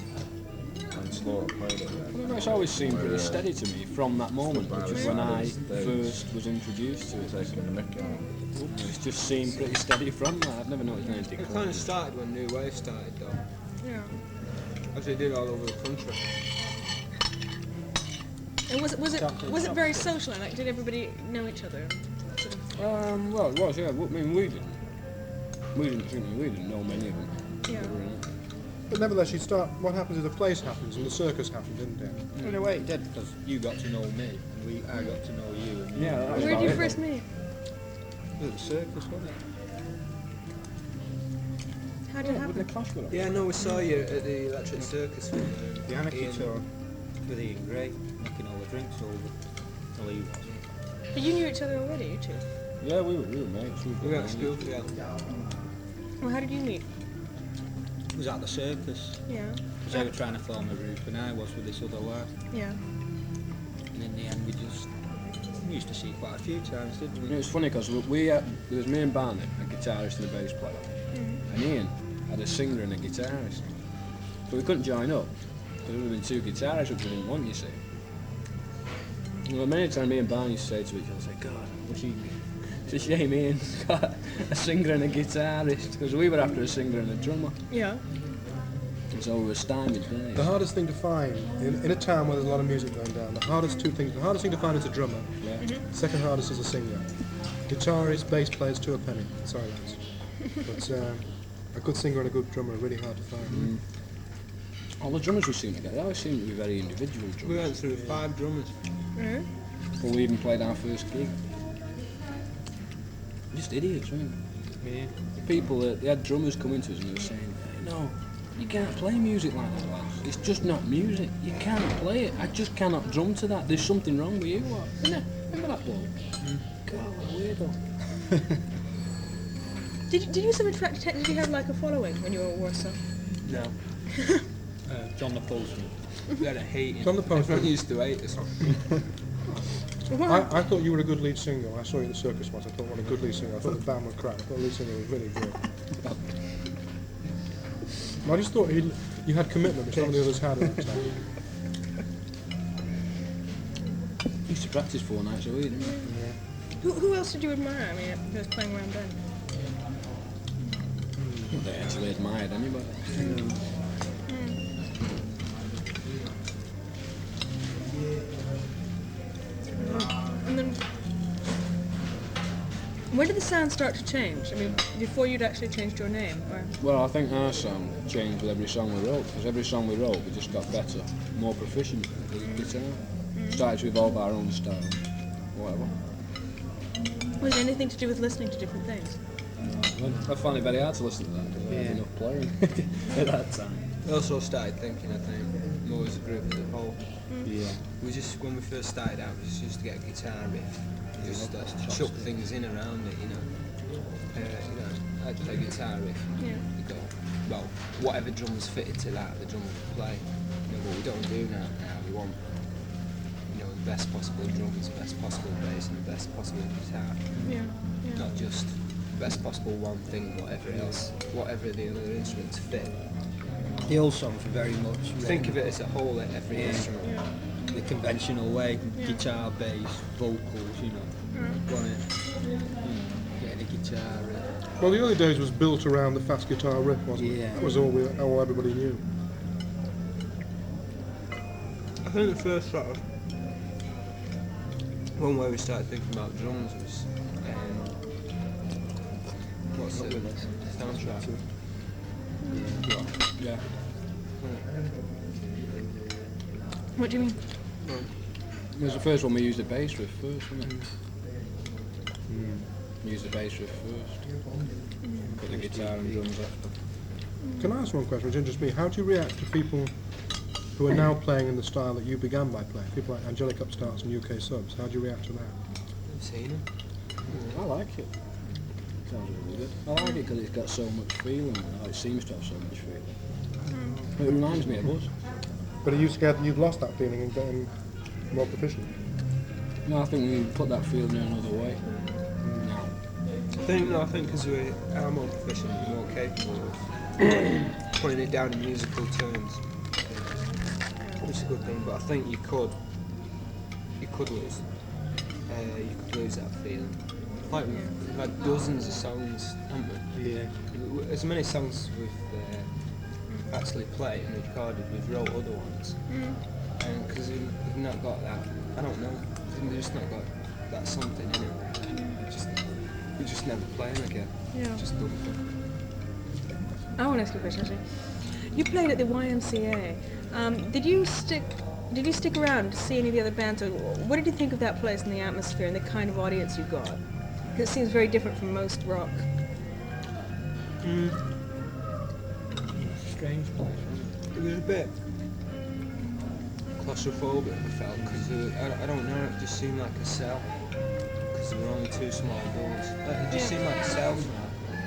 and Slaughter played it. I don't know, it's always seemed pretty steady to me from that moment, which is when I first was introduced to it. Taking the mick out. It's just seemed pretty steady from that. I've never noticed anything. It kind of started when New Wave started, though, Yeah. as they did all over the country. And was it very social? Like, did everybody know each other? Sort of, Well, it was, yeah. I mean, we didn't know many of them. Yeah. that were in it. But nevertheless, you start. What happens is the place happens and the circus happened, didn't it? In a way, it did because you got to know me and I got to know you. And Yeah, that was where about did you it. first meet? It was the circus, wasn't it? How did it With happen? the Clash with it. Yeah, no, we saw you at the Electric Circus one. The Anarchy Ian. tour with Ian Gray, knocking all the drinks over. Well, he was. But you knew each other already, you two. Yeah, we were mates. We went to school together. Well, how did you meet? It was at the circus. Yeah. Because they were trying to form a group and I was with this other lad. Yeah. And in the end, we used to see quite a few times, didn't we? It was funny because there was me and Barney, a guitarist and a bass player, and Ian had a singer and a guitarist. But we couldn't join up because there would have been two guitarists which we didn't want, you see. Well, many times me and Barney used to say to each other, God, it's a shame Ian's got a singer and a guitarist because we were after a singer and a drummer. Yeah. And so we were stymied there. The hardest thing to find in a town where there's a lot of music going down, the hardest thing to find is a drummer. Yeah. Second hardest is a singer. Guitarist, bass players to a penny. Sorry, lads. But a good singer and a good drummer are really hard to find. All the drummers we seem to get, they always seem to be very individual We drummers. went through 5 drummers. Mm-hmm. before we even played our first gig. Just idiots, weren't they? Yeah. People, they had drummers coming to us and they were saying, no, you can't play music like that, lads. It's just not music. You can't play it. I just cannot drum to that. There's something wrong with you. What? Remember that bloke? God, what a weirdo. Did you did you have like a following when you were at Warsaw? No. John the Postman. We had a hate. John the Postman. Everyone used to hate us. I thought you were a good lead singer. I saw you at the circus once. I thought, what a good lead singer. I thought the band was crap. I thought the lead singer was really good. I just thought you had commitment, which none of the others had at that time. Used to practice 4 nights a week, didn't we? Who else did you admire? I mean, who was playing around then? They actually admired anybody. And then, when did the sound start to change? I mean, before you'd actually changed your name, or? Well, I think our sound changed with every song we wrote, because every song we wrote, we just got better, more proficient with guitar. Started to evolve our own style, whatever. Was it anything to do with listening to different things? I find it very hard to listen to that, because I have enough playing at that time. We also started thinking, I think, more as a group as a whole. Yeah. We just, when we first started out, we just used to get a guitar riff, just chuck things in around it, you know. I'd play guitar riff. Yeah. You go, well, whatever drums fitted to that, the drummer would play. You know, but we don't do that now. We want, you know, the best possible drums, the best possible bass, and the best possible guitar. Yeah. Not just the best possible one thing, whatever else, whatever the other instruments fit. The old songs were very much Think of it as a whole, every instrument. the conventional way, guitar, bass, vocals, you know, on it. Getting a guitar. Well, the early days was built around the fast guitar riff, wasn't it? Yeah. That was all everybody knew. I think the first sort of one way we started thinking about drums was what's the soundtrack? Yeah. What do you mean? It was the first one we used the bass riff first, wasn't it? We used the bass riff first. Put the guitar and drums after. Can I ask one question which interests me? How do you react to people who are now playing in the style that you began by playing? People like Angelic Upstarts and UK Subs. How do you react to that? I've seen them. I like it. Sounds really good. I like it because it's got so much feeling. It seems to have so much feeling. It reminds me of us. But are you scared that you've lost that feeling and getting more proficient? No, I think we put that feeling in another way. I think because we are more proficient and more capable of putting it down in musical terms, which is a good thing. But I think you could lose that feeling. Like we've had dozens of songs, haven't we? Yeah. As many songs we've actually played and recorded, we've wrote other ones. And because we've not got that, I don't know, we've just not got that something in it. We just never play them again. Yeah. Just don't. I want to ask you a question actually. You played at the YMCA. Did you stick around to see any of the other bands? Or what did you think of that place and the atmosphere and the kind of audience you got? Because it seems very different from most rock. Strange place. It was a bit claustrophobic, I felt, because I don't know, it just seemed like a cell. Because there were only 2 small doors. It just seemed like a cell.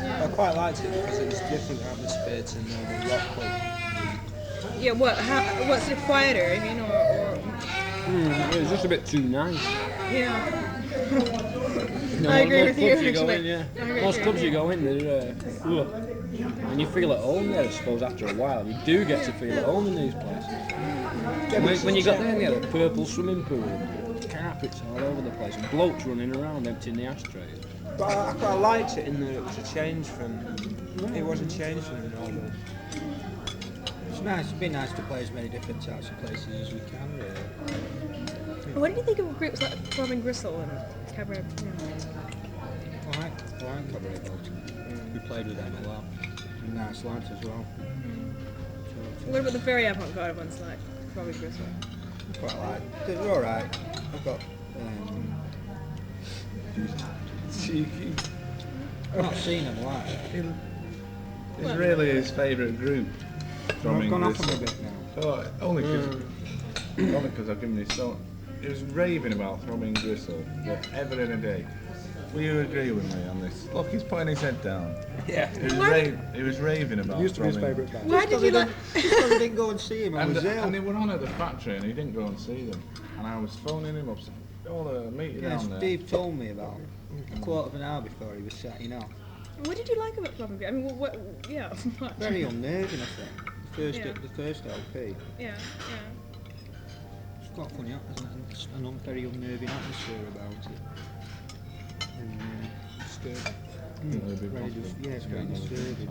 I quite liked it because it was a different atmosphere to normal rock club. Yeah, what's it quieter, I mean, or It was just a bit too nice. yeah. No, I agree most with you, clubs go actually. in, yeah. I agree Most with clubs you. you go in, they're and you feel at home there. I suppose after a while, you do get to feel at home in these places. When you got there, you had a purple swimming pool, carpets all over the place, and blokes running around emptying the ashtrays. But I quite liked it in that it was a change from. It was a change from the normal. It's nice. It'd be nice to play as many different types of places as we can, really. What did you think of groups like Robin Gristle and Cabaret? I like Cabaret Boat. We played with them a lot. And nice lads as well. What about the very avant-garde ones like Robin Gristle? Quite like. They're alright. I've got Cheeky. I've not seen them live. It's really his favourite group. I've gone off them a bit now. Oh, only because I've given you so. He was raving about Throbbing Gristle ever in a day. Will you agree with me on this? Look, he's putting his head down. Yeah. He was raving about. Used to be his Throbbing. favourite band. Why did you like? Because I didn't go and see him. I And, was ill. and they were on at the factory and he didn't go and see them. And I was phoning him up, saying, "Oh, meet you Yeah, down there." Steve told me about a quarter of an hour before he was setting off. What did you like about Throbbing Gristle? I mean, what? Yeah. What? Very unnerving, I think. Yeah. The first LP. Yeah. It's quite funny, isn't it? It's an very unnerving atmosphere about it. It'll be Very possible. yeah, it's very disturbing.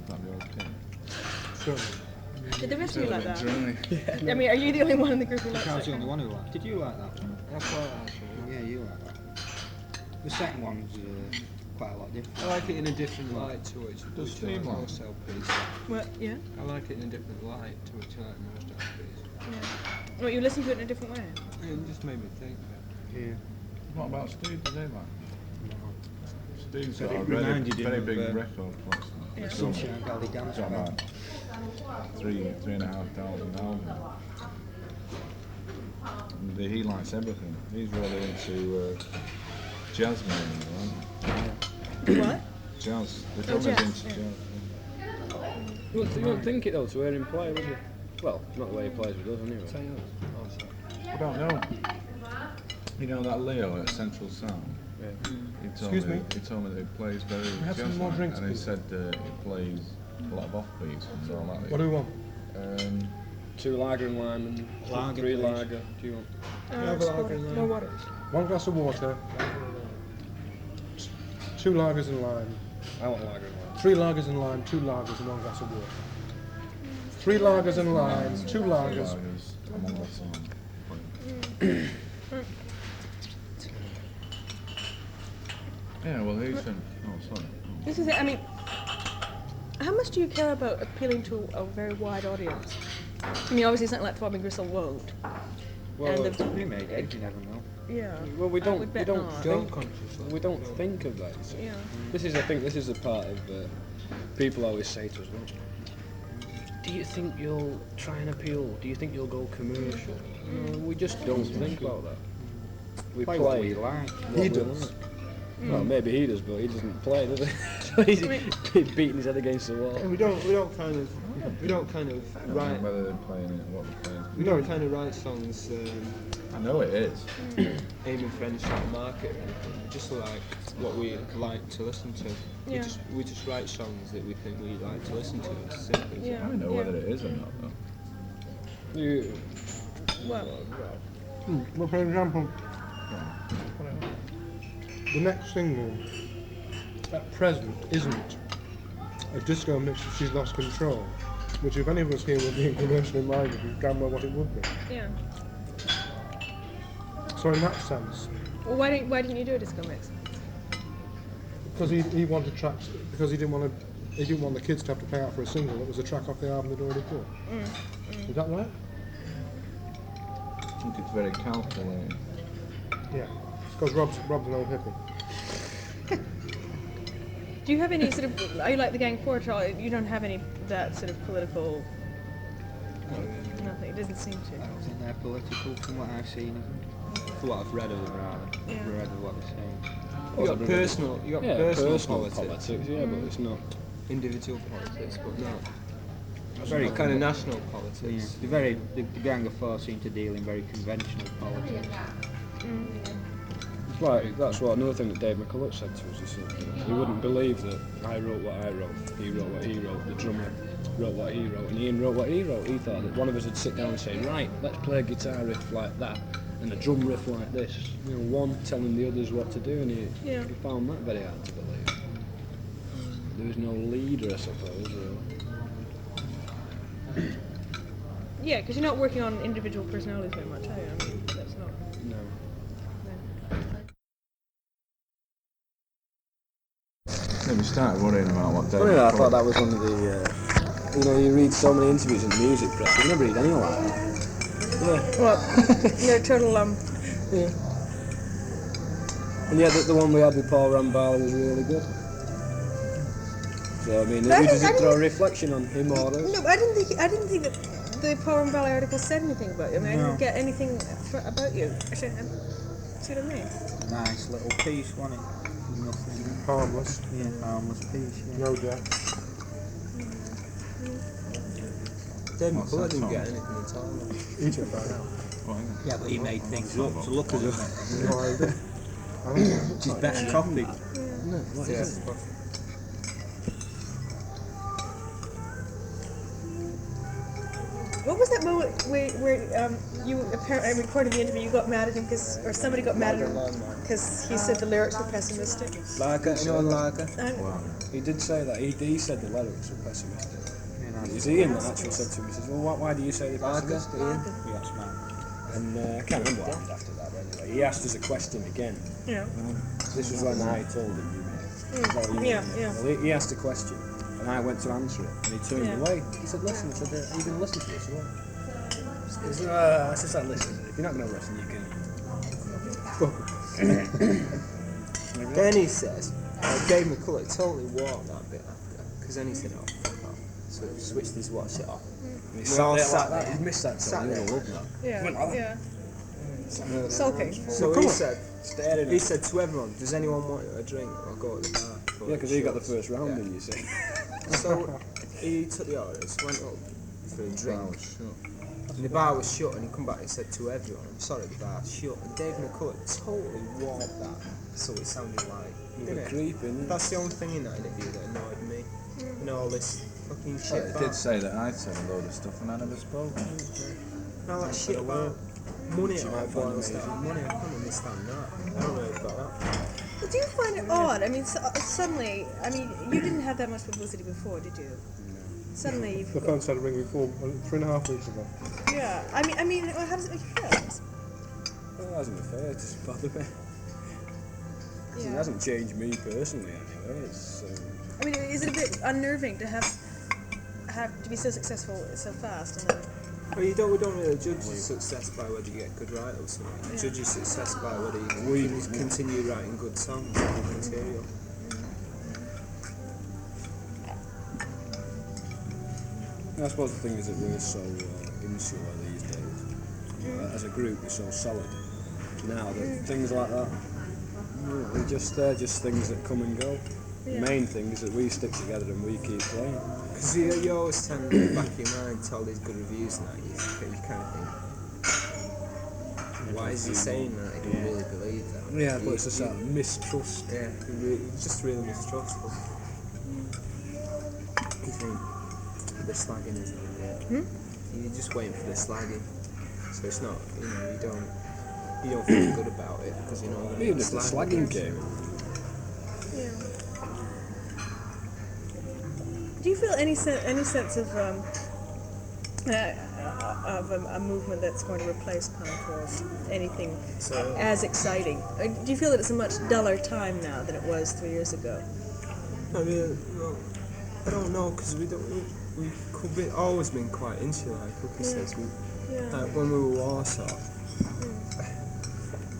That'd be okay. Certainly. Did the rest of you like that? Dry. I mean, are you the only one in the group who likes I was it? the only one who liked. Did you like that one? I quite actually. Yeah, you like that. The second one's quite a lot different. I like it in a different light to which I Steve like like? most LPs. What? Yeah. I like it in a different light to which I like most LPs. Yeah. What, you listen to it in a different way? It just made me think. Yeah. What about Steve? Does he like? Steve's got It a very, reminded him very of, big record collection. Yeah. Sunshine Valley Dance Got Band. about 3,500 albums. And he likes everything. He's really into jazz mainly, right? What? Jazz. The Oh, drummer's jazz, into yeah. jazz. You wouldn't think it though to hear him play, would you? Well, not the way he plays with us anyway. I don't know. You know that Leo at Central Sound? Yeah. Excuse me? He told me that he plays very have some jazz more drinks, and he please? said he plays a lot of offbeats and all that. What do we want? 2 lager and lime and Lager, 3 please. lager. Do you want? More water. 1 glass of water, 2 lagers and lime, I want lager and lime. 3 lagers and lime, 2 lagers and 1 glass of water. 3 lagers and lime, 2 lagers. I'm on that song. Yeah, well, he's sorry. This is it. I mean, how much do you care about appealing to a very wide audience? I mean, obviously, something like Throbbing Gristle won't. Well, And the- We made it, you never know. Yeah. well, we I don't. would We bet don't not. think. We don't think of that. So Yeah. This is, I think, this is the part of people always say to us, well, do you think you'll try and appeal? Do you think you'll go commercial? No, we just don't think about that. We Play play what we like. what He we does. like. Well, maybe he does, but he doesn't play, does he? So he's beating his head against the wall. And we don't kind of I don't write. know whether they're playing it or what they're playing. We don't kind of write songs I know it is. aiming for any sort of market or anything. We just like what we like to listen to. Yeah. We just write songs that we think we like to listen to. It's simple. Yeah. I know yeah. whether it is or not, though. You, Well, Well, for example, the next single at present isn't a disco mix of She's Lost Control, which if any of us here were being commercially minded, we damn well what it would be. yeah. So in that sense, Well, why didn't you do a disco mix? because he wanted tracks, because he didn't want the kids to have to pay out for a single, it was a track off the album they'd already put. Is that right? I think it's very calculated. Yeah. Because Rob's an old hippie. Do you have any sort of? Are you like the Gang Four at all? You don't have any that sort of political. Nothing. It doesn't seem I to. don't think they're political from what I've seen of them. From what I've read of them, rather. Yeah. I've read of what they're saying. You got personal. You got yeah, personal, politics, yeah, but it's not. individual politics, but not Very kind of national Yeah. politics. The Gang of Four seem to deal in very conventional politics. It's like, that's what another thing that Dave McCulloch said to us. He said, he wouldn't believe that I wrote what I wrote, he wrote what he wrote, the drummer wrote what he wrote, and Ian wrote what he wrote. He thought that one of us would sit down and say, right, let's play a guitar riff like that, and a drum riff like this. You know, one telling the others what to do, and he found that very hard to believe. There was no leader, I suppose. Yeah, because you're not working on individual personalities very much, are you? I mean, that's not. No. Yeah, we started worrying about what Dave Funny, I McCulloch- thought that was one of the, you know, you read so many interviews in the music press, you never read anything like that. Well, they're total And yeah, the one we had with Paul Rambali was really good. So I mean, I does didn't- it throw a reflection on him or us? No, I didn't think that the Power and Valley article said anything about you. I mean, I No. didn't get anything about you. Actually, see what I mean? Nice little piece, wasn't it? Nothing. Harmless, Yeah, harmless piece. Yeah. no death. Dave What's McCullough that didn't song? get anything at all. Eat it by now. Yeah, but he made things up to look as if No idea. I don't know. which is better copy. Yeah. What was that moment where you apparently recorded the interview? You got mad at him or somebody got mad at him because he said the lyrics were pessimistic. Lager, you know Lager? I- He did say that. He said the lyrics were pessimistic. It's Ian that actually said to me, he says, well, why do you say they're pessimistic? Yeah, that's mad. And I can't remember what happened after that, but anyway. He asked us a question again. Yeah. This was when I told him, Well, he asked a question, and I went to answer it, and he turned Yeah. away. He said, listen, I said, are you going to listen to this? He said, I said, listen, if you're not going to listen, you can... Then he says, Dave McCullough totally walked that bit after, because then he said, oh, fuck off. So he switched his watch it off. He We all sat sat there like there. that. He missed that Sat song. He there. would have loved that. Yeah. Sulking. So he said, Staring he at said to everyone, does anyone want a drink or go to the bar? Yeah, because he got the Shots. first round Yeah. in, you see. So he took the orders, went up for a drink. And the bar was shut, and he come back and said to everyone, I'm sorry, the bar's shut. And Dave McCullough totally warped that, so it sounded like, You were didn't it? creeping. That's the only thing in that interview that annoyed me. And all this fucking shit It about, did say that I'd said a load of stuff and I never spoke. all that shit about money, it might all find boils amazing. down to money. I can't understand that. I don't know about that. But do you find it odd? I mean, suddenly, I mean, you didn't have that much publicity before, did you? Suddenly, The phone started ringing 3.5 weeks ago. yeah. I mean, how does it make you feel? Well, it hasn't affected us, bother me. It Yeah. hasn't changed me personally anyway. It's, I mean, is it a bit unnerving to have to be so successful so fast? And then, Well, we don't really judge your success by whether you get good write or something. You judge your success by whether you can continue writing good songs, good material. I suppose the thing is that we're so insular these days. As a group, we're so solid. Now that things like that, they're just things that come and go. The main thing is that we stick together and we keep playing. Because you always tend in the back of your mind to all these good reviews and that, you kind of think, why is he saying that? He don't really believe that. Yeah, but it's a sort of mistrust. Yeah, he's just really mistrustful. You think, the slagging isn't it? You're just waiting for the slagging. So it's not, you don't feel good about it because you're not going to Even if the slagging came. yeah. Do you feel any sense of a movement that's going to replace punk or anything So, as exciting? Do you feel that it's a much duller time now than it was 3 years ago? I mean, well, I don't know because we could be always been quite insular. Like Cookie says, Yeah. when we were Warsaw,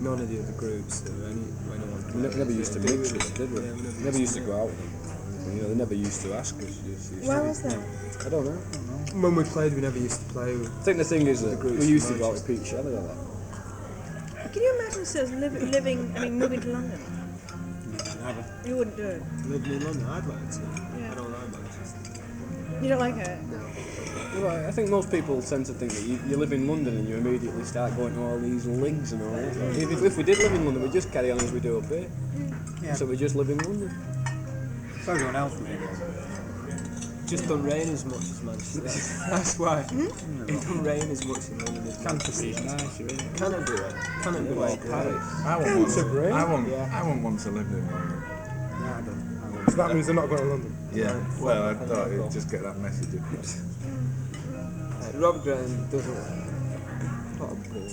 none of the other groups or anyone. We never used to mix with them, did we? Yeah, we Never used to go out with them. You know, they never used to ask us. Why was that? I don't know. When we played, we never used to play with. I think the thing is that groups we used to from go out with Pete Shelley a lot. Can you imagine yourselves moving to London? Never. You wouldn't do it. Living in London, I'd like to. Yeah. I don't like Manchester. You don't like it? No. Well, I think most people tend to think that you live in London and you immediately start going to all these links and all that. If we did live in London, we'd just carry on as we do up here. Yeah. So we just live in London. So everyone else was in. Just don't rain as much as Manchester. That's why. It don't rain as much in London as Canterbury's Manchester. nice, really. Canterbury. Canterbury. Like Paris. I wouldn't Canterbury? want to live in London. No, I don't. So that means they're not going to London. Yeah, well, I thought you'd just get that message across. Rob Graham doesn't. What a bull.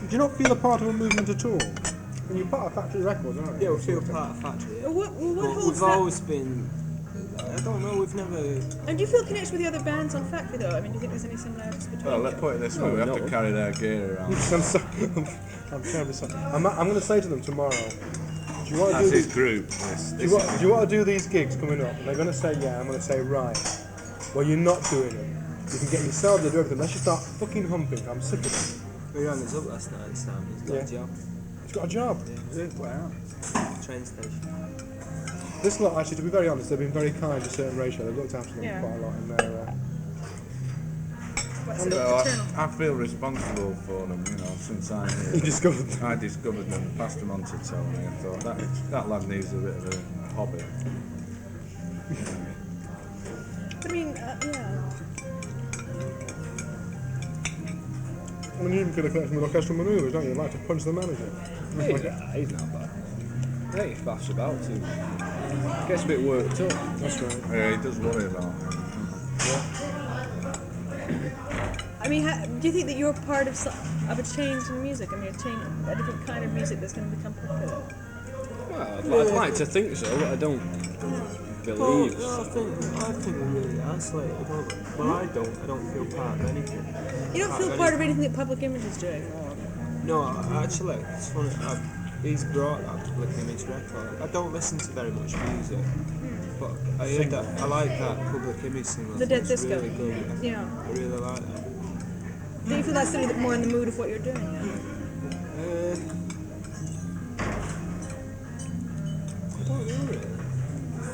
Do you not feel a part of a movement at all? And you're part of Factory Records, aren't you? Yeah, we feel part of Factory. Yeah. What But holds we've that? always been I don't know. We've never. And do you feel connected with the other bands on Factory though? I mean, do you think there's any similarities between Well, you? let's put it this way, we have to carry their gear around. I'm terribly sorry. I'm going to say to them tomorrow, do you want to That's do his these? group. Do you want to do these gigs coming up? And they're going to say yeah. I'm going to say right. Well, you're not doing them. You can get yourself to do everything. Let's just start fucking humping. I'm sick of it. We rang us up last night and Sam. He's got a job. He's got a job. Yeah. Wow. Train station. This lot, actually, to be very honest, they've been very kind to certain ratio. They've looked after them Yeah. quite a lot in their. What's it? Well, Eternal. I feel responsible for them, you know, since I'm You here. discovered them. I discovered them, passed them on to Tony. I thought that lad needs a bit of a hobby. But I mean, yeah. I mean, you even could have collected with orchestral manoeuvres, don't you? Like to punch the manager. He's not bad. I think he faffs about too. Gets a bit worked up. That's right. Yeah, he does worry about it. I mean, do you think that you're part of a change in music? I mean, a different kind of music that's going to become popular? Well, I'd like to think so, but I don't believe I so. think we're really isolated. I don't feel part of anything. You don't feel part of anything that Public Image is doing? No, actually, it's funny. He's brought that Public Image record. I don't listen to very much music, but I heard that. I like that Public Image single. The Dead It's Disco. really good. Yeah. I really like that. Do you feel that's something that more in the mood of what you're doing? Yeah? I don't know really.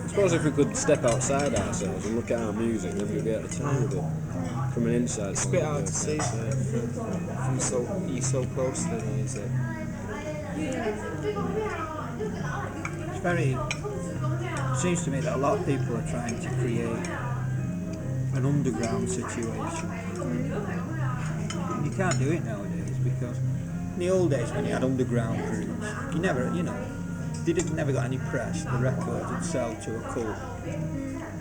I suppose if we could step outside ourselves and look at our music, then we'd be able to tell a bit from an inside. It's a bit hard to see from you're so close to the music. It's very. It seems to me that a lot of people are trying to create an underground situation. You can't do it nowadays because in the old days when you had underground groups, you never, they never got any press. The records would sell to a cult.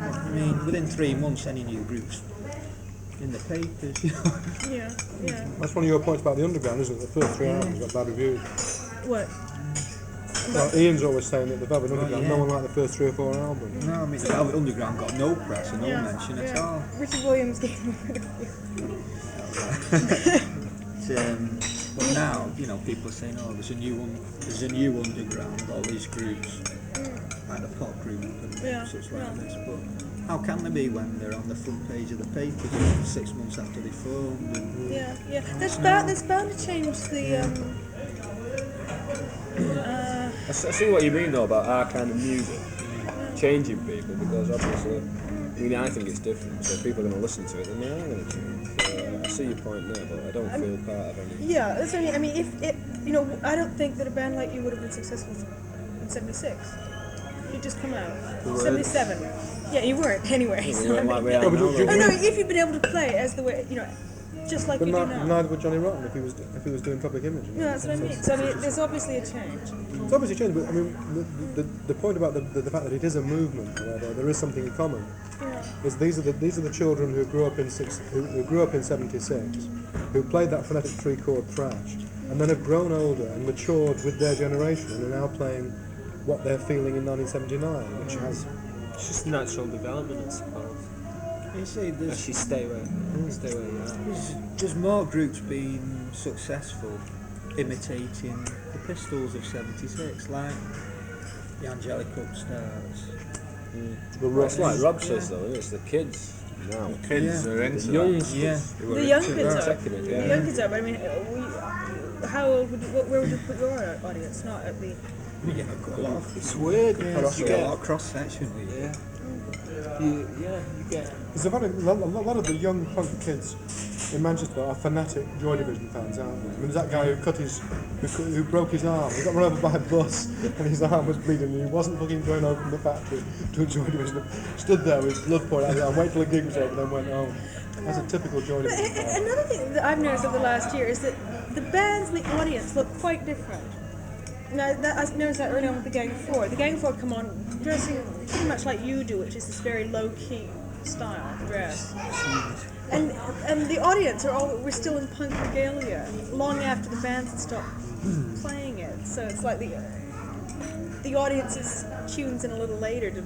I mean, within 3 months, any new groups in the papers. Yeah, yeah. That's one of your points about the underground, isn't it? The first 3 albums got bad reviews. What? Well, Ian's always saying that the Velvet Underground, yeah. no one liked the first 3 or 4 albums. No, I mean, the Velvet Underground got no press and no Yeah, mention at yeah. all. Richard Williams gave him But now, people are saying, "Oh, there's a new underground, all these groups, like the pop group and such like this." But how can they be when they're on the front page of the papers 6 months after they formed? And, Yeah, yeah. That's bound to change the. I see what you mean though about our kind of music changing people, because obviously, I think it's different. So if people are going to listen to it, then they are going to change. So I see your point there, but I don't feel part of any. Yeah, that's what I mean. I mean, if it, I don't think that a band like you would have been successful in '76. You just come out. We weren't. 77. Yeah, you weren't anyway. We So weren't I mean, like we are but now, you- oh though. no, if you'd been able to play as the way, just like But you do now. neither would Johnny Rotten if he was doing Public Image. No, that's what I mean. So I mean, there's obviously a change. It's obviously changed, but I mean, the point about the fact that it is a movement, where there is something in common, Yeah. is these are the children who grew up in who grew up in '76, who played that phonetic 3-chord thrash, and then have grown older and matured with their generation, and are now playing what they're feeling in 1979, which has. It's just natural development, I suppose. you see, Actually, stay where you are. there's more groups being successful imitating the Pistols of '76, like the Angelic Upstarts. The It's like Rob says though, it's the kids now. Kids Yeah. are into The that. youngsters Yeah. who are The young into kids that. are. Taking it, The yeah. young kids are, but I mean, how old would where would you put your audience? Not at the. We get a lot of, It's weird. you because you get a lot get, of cross section. yeah. You get. There's a lot of the young punk kids in Manchester are fanatic Joy Division fans, aren't they? I mean, there's that guy who broke his arm. He got run over by a bus and his arm was bleeding, and he wasn't fucking going over from the factory to a Joy Division. Stood there with blood pouring out of his arm, waited till the gig was over, then went home. That's a typical Joy But Division fan. another thing that I've noticed over the last year is that the bands and the audience look quite different. Now, I noticed that early on with the Gang of Four. The Gang of Four come on dressing pretty much like you do, which is this very low-key style dress. And the audience we're still in punk regalia long after the bands had stopped playing it. So it's like the audience's tunes in a little later to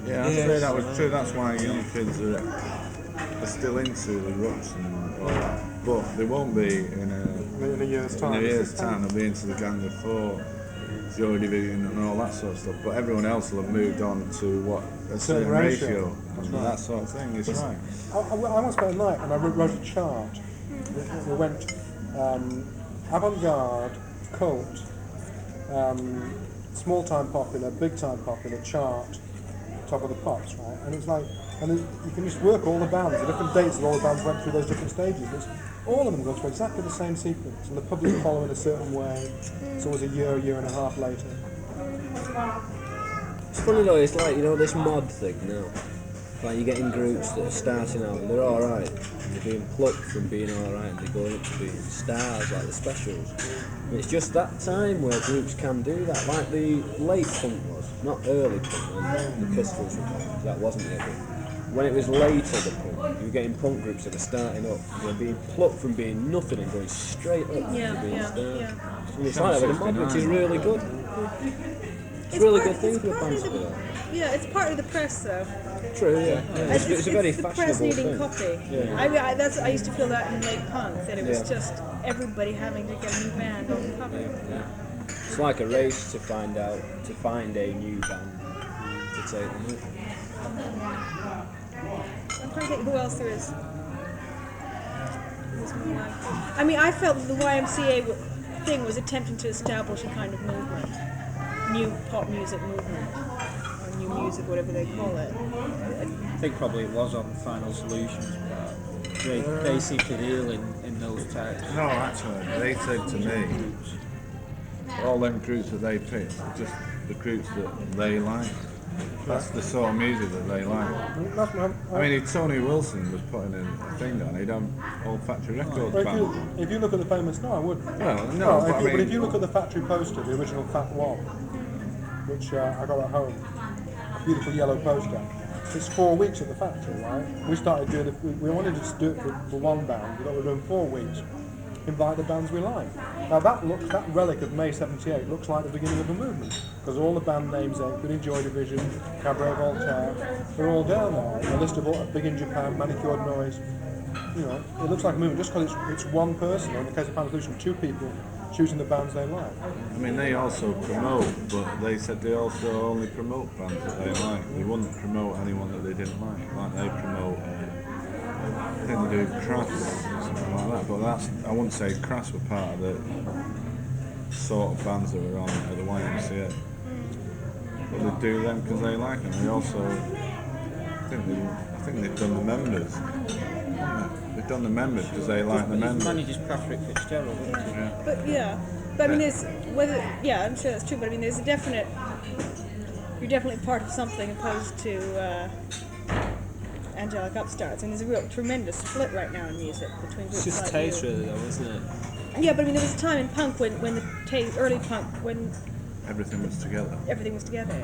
Yeah, I'd say that was true. That's why young kids are still into the Ruts and all that. But they won't be in a year's time. In a year's time, they'll be into the Gang of Four, Joy Division, and all that sort of stuff. But everyone else will have moved on to what a certain ratio. That's And right. that sort of thing is right. I once spent a night and I wrote a chart. We went avant-garde, cult, small-time popular, big-time popular, chart, top of the pops, right? And it's like, and then you can just work all the bands, the different dates that all the bands went through those different stages. It's, all of them go through exactly the same sequence, and the public follow in a certain way. It's always a year and a half later. It's funny though, it's like, you know, this mod thing now. Like you're getting groups that are starting out and they're alright. They're being plucked from being alright and they're going up to being stars like the Specials. And it's just that time where groups can do that, like the late punk was, not early punk when the Pistols were punk, that wasn't it. When it was later the punk, you were getting punk groups that were starting up, they were being plucked from being nothing and going straight up to being stars. And it's like that with a mod, which is really good. It's a really good thing for a band to do that. Yeah, it's part of the press though. True, yeah. It's a very the press fashionable needing thing. copy. Yeah. I used to feel that in late punk, that it was just everybody having to get a new band on the cover. Yeah. It's like a race to find a new band to take them up. I'm trying to think who else there is. I mean, I felt that the YMCA thing was attempting to establish a kind of movement, new pop music movement, or new music, whatever they call it. I think probably it was on Final Solutions. They seem to deal in those types. No, actually, they said to me, all them groups that they picked, are just the groups that they like. That's the sort of music that they like. I mean, if Tony Wilson was putting a thing on, he'd have old Factory Records band. If you look at the famous, no, I wouldn't. Well, no, but if you look at the factory poster, the original Fat One, which I got at home, a beautiful yellow poster. It's 4 weeks at the factory, right? We started doing it. We wanted to just do it for one band. We thought we'd do 4 weeks. Invite the bands we like. Now that relic of May '78 looks like the beginning of a movement, because all the band names there, including Joy Division, Cabaret Voltaire, they're all down there. A list of all, Big in Japan, Manicured Noise. You know, it looks like a movement just because it's one person, or in the case of Final Solution, 2 people choosing the bands they like. I mean, they also promote, but they said they also only promote bands that they like. They wouldn't promote anyone that they didn't like. Like they promote, I think they do Crass or something like that. But I wouldn't say Crass were part of the sort of bands that were on at the YMCA. But they do them because they like them. They also, I think they've done the members. They've done the members because they like the members. Manages Patrick Fitzgerald, isn't it? Yeah. But I mean, there's I'm sure that's true. But I mean, there's a definite. You're definitely part of something opposed to angelic upstarts. And there's a real tremendous split right now in music between groups It's just like taste you. really though, isn't it? Yeah, but I mean, there was a time in punk when the early punk when Everything was together. everything was together.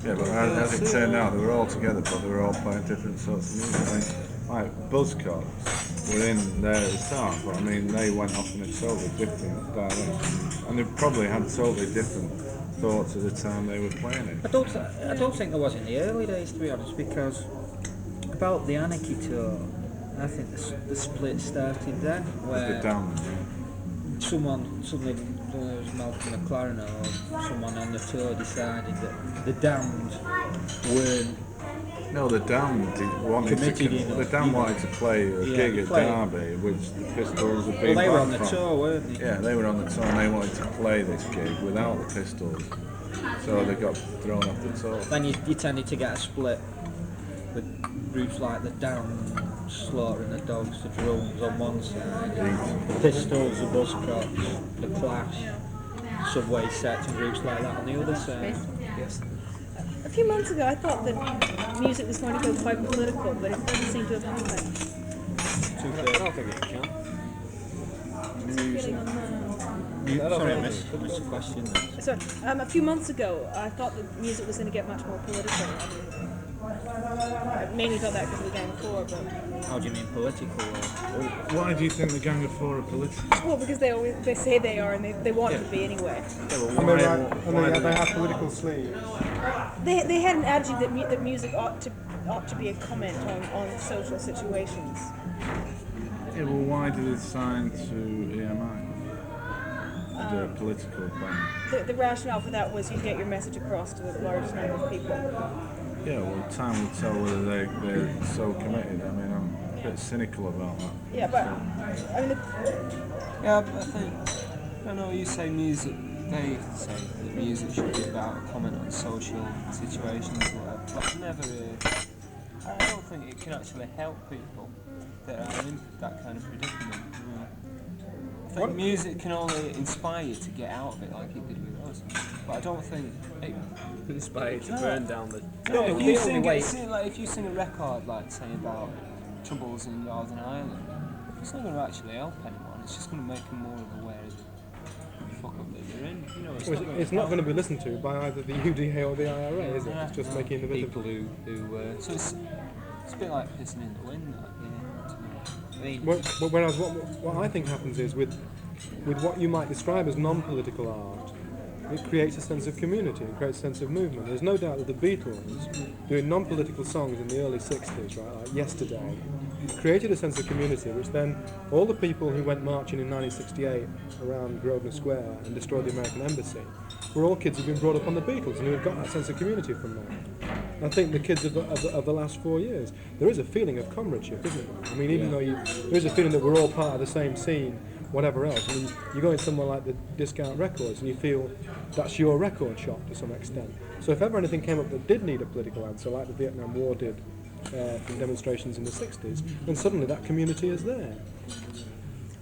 Yeah, but as it turned out, they were all together, but they were all playing different sorts of music. Like Buzzcocks were in there at the start, but I mean, they went off in a totally different direction, and they probably had totally different thoughts at the time they were playing it. I don't think there was in the early days, to be honest, because about the Anarchy tour, I think the split started then, where The Damned, someone suddenly, whether it was Malcolm McLaren or someone on the tour decided that the Damned weren't. No, the Damned wanted to play a gig at Derby, which the Pistols had been Well, they were on banned the from. tour, weren't they? Yeah, they were on the tour and they wanted to play this gig without the Pistols, so they got thrown off the tour. Then you tended to get a split with groups like the Damned, Slaughtering the Dogs, the Drones on one side, the Pistols, the Buzzcocks, the Clash, Subway Sets and groups like that on the other side. Yes. A few months ago, I thought that music was going to go quite political, but it doesn't seem to have happened. I don't think it can. Feeling on Sorry, I missed the question then. Sorry, a few months ago, I thought that music was going to get much more political. I mainly thought that because of the Gang of Four, but How do you mean political? Why do you think the Gang of Four are political? well, because they say they are, and they want to be anyway. And they have political sleeves. They had an attitude that music ought to be a comment on social situations. Yeah, well, why did it sign to EMI? The political band. The rationale for that was you get your message across to the largest number of people. Yeah, well, time will tell whether they're so committed. I mean, I'm a bit cynical about that. Yeah, but I mean, Yeah, but I think, I know you say music, they say that music should be about a comment on social situations or whatever, but I've never really, I don't think it can actually help people that are in that kind of predicament. I think music can only inspire you to get out of it like it did with us, but I don't think it Inspired to burn down the. no, if you way- if you sing a record like say about troubles in Northern Ireland, it's not going to actually help anyone. It's just going to make them more aware of the fuck up that they're in. You know, It's not going to be listened to by either the UDA or the IRA, is it? Yeah. It's just making a bit People who so it's a bit like pissing in the wind. Like, yeah, I mean, Whereas what I think happens is with what you might describe as non-political art, it creates a sense of community, it creates a sense of movement. There's no doubt that the Beatles, doing non-political songs in the early 60s, right, like Yesterday, created a sense of community, which then all the people who went marching in 1968 around Grosvenor Square and destroyed the American embassy were all kids who'd been brought up on the Beatles and who had got that sense of community from that. I think the kids of the last 4 years, there is a feeling of comradeship, isn't there? I mean, even though there is a feeling that we're all part of the same scene, whatever else. I mean, you go in somewhere like the Discount Records and you feel that's your record shop to some extent. So if ever anything came up that did need a political answer, like the Vietnam War did from demonstrations in the 60s, then suddenly that community is there.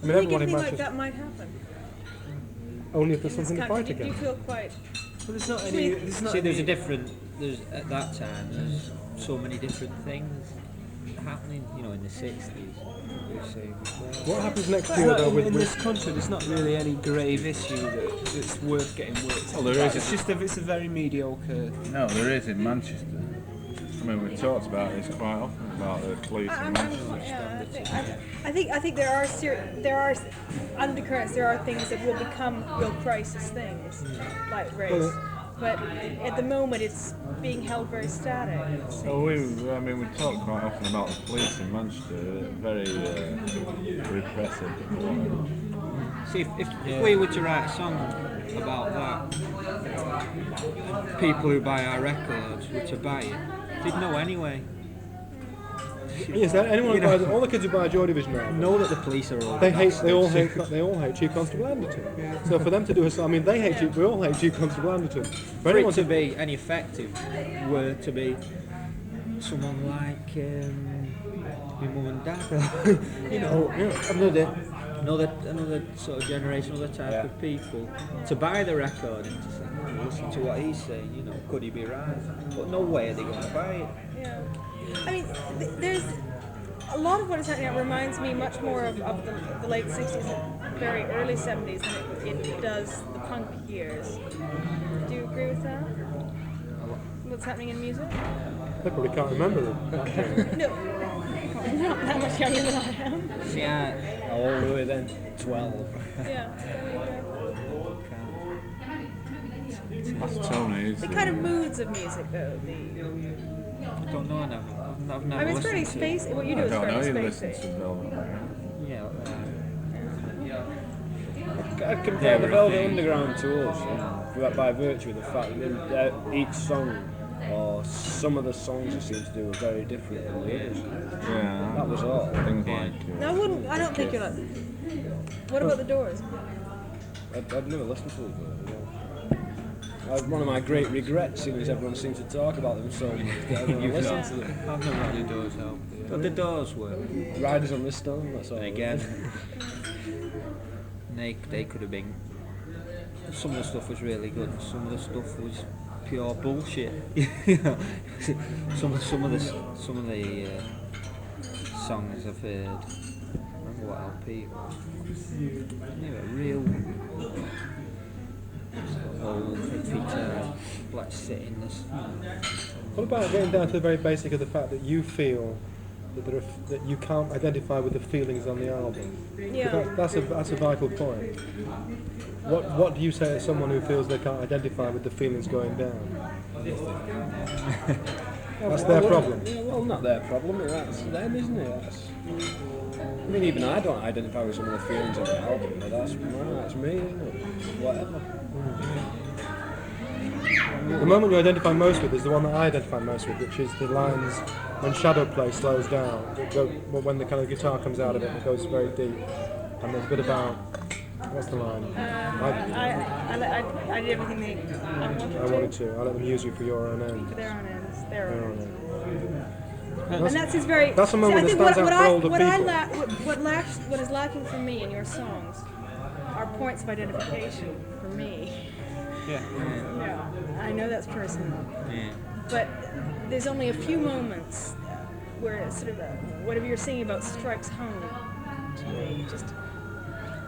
I mean, I think everyone in anything like Manchester, that might happen. only if there's in this something to country. fight Do you against. feel quite? but there's not any- there's a different. There's at that time. There's so many different things happening. You know, in the 60s. What happens next There's year not, though in with this country, there's not really any grave issue that's worth getting worked Well, on. there is. It's just it's a very mediocre. No, there is in Manchester. I mean, we've talked about this quite often about the police in Manchester. I think there are undercurrents. There are things that will become real crisis things, like race. But at the moment, it's being held very static. it seems. Well, we talk quite often about the police in Manchester. They're very repressive. See, if we were to write a song about that, people who buy our records were to buy it, they'd know anyway. Yes, anyone who buys, all the kids who buy a Joy Division album, Know that the police are all they all hate Chief Constable Anderton. So for them to do a song, I mean, we all hate Chief Constable Anderton. For it to be any effective, were to be someone like my mum and dad, you know, another sort of generation, other type of people, to buy the record and to say, oh, listen to what he's saying, you know, could he be right? But no way are they going to buy it. Yeah. I mean, there's a lot of what is happening now reminds me much more of the late 60s and very early 70s than it does the punk years. Do you agree with that? What's happening in music? They probably can't remember them. No. Probably not that much younger than I am. See, How old were we then? 12. Yeah. That's Tony. The kind of moods of music, though. I don't know, I've never I mean, it's very listened to it. spacey. What you do I is don't know. very You listen spacey. to Velvet Underground. Yeah, I'd compare the Velvet Underground to us by virtue of the fact that each song, or some of the songs it seems to do, are very different than the others. Yeah. That was all. Things like. No, I don't think you're like. What about the Doors? I've never listened to it. One of my great regrets, seeing as everyone seems to talk about them so much, that I don't listen to them. I've never had the Doors out. But the Doors were. Riders on the Stone, that's all. And again, they could have been. Some of the stuff was really good. Some of the stuff was pure bullshit. You know, some of the songs I've heard. I remember what LP it was. They were real old, Peter, Black sit in this. What about getting down to the very basic of the fact that you feel that that you can't identify with the feelings on the album? Yeah. That's a vital point. What do you say to someone who feels they can't identify with the feelings going down? That's their problem. Yeah, well, not their problem. That's them, isn't it? I mean, even I don't identify with some of the feelings of the album, but that's me, isn't it? Whatever. The moment you identify most with is the one that I identify most with, which is the lines when shadow play slows down, when the kind of guitar comes out of it and it goes very deep, and there's a bit about, what's the line? I did everything they I wanted to. I let them use you for your own ends. For their own ends. Their own ends. That's, And that's his very. that's a moment that stands out for older people. What is lacking for me in your songs are points of identification for me. Yeah. Yeah, I know that's personal, Yeah. but there's only a few moments where it's sort of whatever you're singing about strikes home to me. Just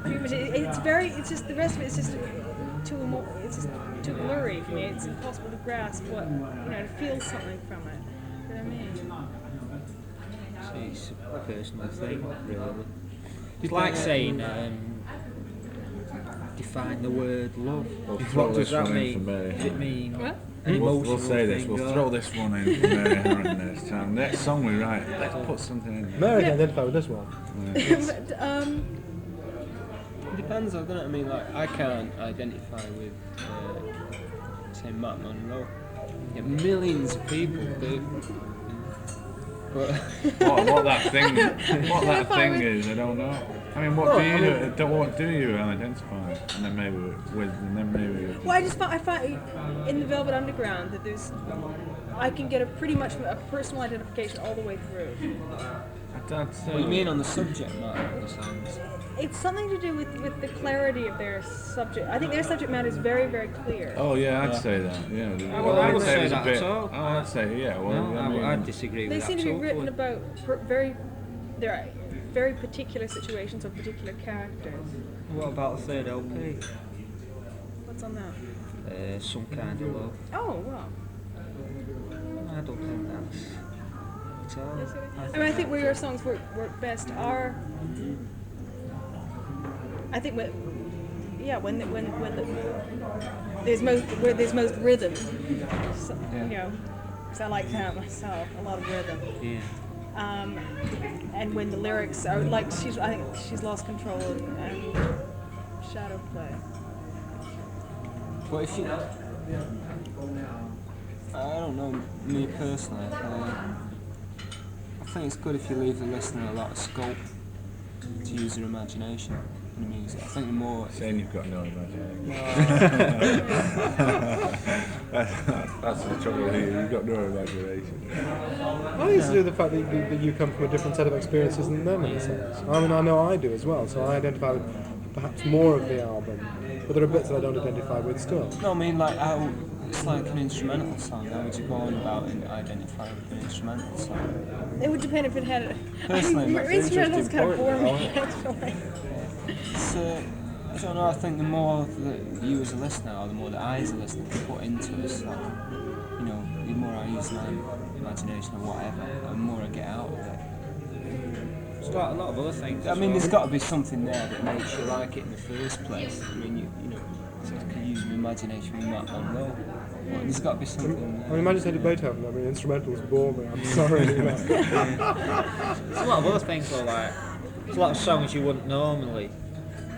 pretty much, it's just the rest of it is just it's just too blurry for me. It's impossible to grasp to feel something from it. You know what I mean? It's a personal thing, really. It's like saying, define the word love. We'll What throw does this that one in mean? for Mary. Does it mean What? an We'll emotional say this, thing we'll or- throw this one in for Mary Harron next time. Next song we write, let's put something in. Mary can identify with this one. But, It depends, though, doesn't it? I mean, like, I can't identify with, say, Matt Monroe. Yeah, millions of people do. But what that thing is, I don't know. I mean, what do you identify? And then maybe with. well, I find in the Velvet Underground that I can get pretty much a personal identification all the way through. what do you mean on the subject matter of the songs? It's something to do with the clarity of their subject. I think their subject matter is very, very clear. Oh yeah, I'd say that. Yeah. I wouldn't say there's a that bit. at all. Oh, I'd say yeah. Well, No, I mean, I'd disagree They with seem that to be totally. written about very particular situations or particular characters. What about the third LP? What's on that? Some Kind of Love. Oh, wow. I don't think that's at all. Yes, it is. I think where your songs work best are, I think when there's most rhythm. So, because I like that myself, a lot of rhythm. Yeah. And when the lyrics are like I think she's lost control and shadow play. But if you, I don't know, me personally, I think it's good if you leave the listener a lot of scope to use their imagination in the music. I think the more... saying you've got no imagination. That's the trouble here. You've got no imagination. I think it's to do with the fact that you come from a different set of experiences than them in a sense. I mean, I know I do as well, so I identify with perhaps more of the album, but there are bits that I don't identify with still. No, I mean, like, it's like an instrumental song. How would you go on about and identify with an instrumental song? It would depend if it had a... Personally, your that's an instrumentals kind of bore interesting me, actually. It's, I don't know, I think the more that you as a listener, or the more that I as a listener can put into a song, the more I use my imagination or whatever, the more I get out of it. There's a lot of other things. I mean, there's got to be something there that makes you like it in the first place. I mean, you can use your imagination with Matt Monroe. Well, there's got to be something there. I mean, imagine saying to Beethoven, I mean, instrumentals bore me, I'm sorry. There's a lot of other things though, like there's a lot of songs you wouldn't normally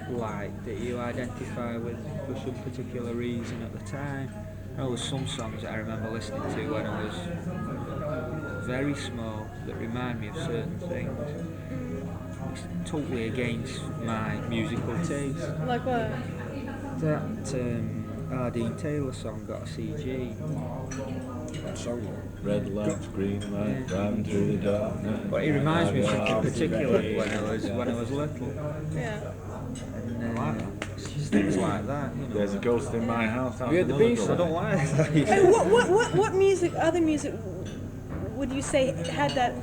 like that you identify with for some particular reason at the time. There was some songs that I remember listening to when I was very small that remind me of certain things. It's totally against my musical taste. Like what? That Dean Taylor song, Got a CG. That song, Red lights, green lights, driving through the dark. But it reminds me of something particular when I was little. Yeah. And it's just things like that. There's a ghost in my house. Have you heard the Beatles? I don't like that. And what music, other music, would you say had that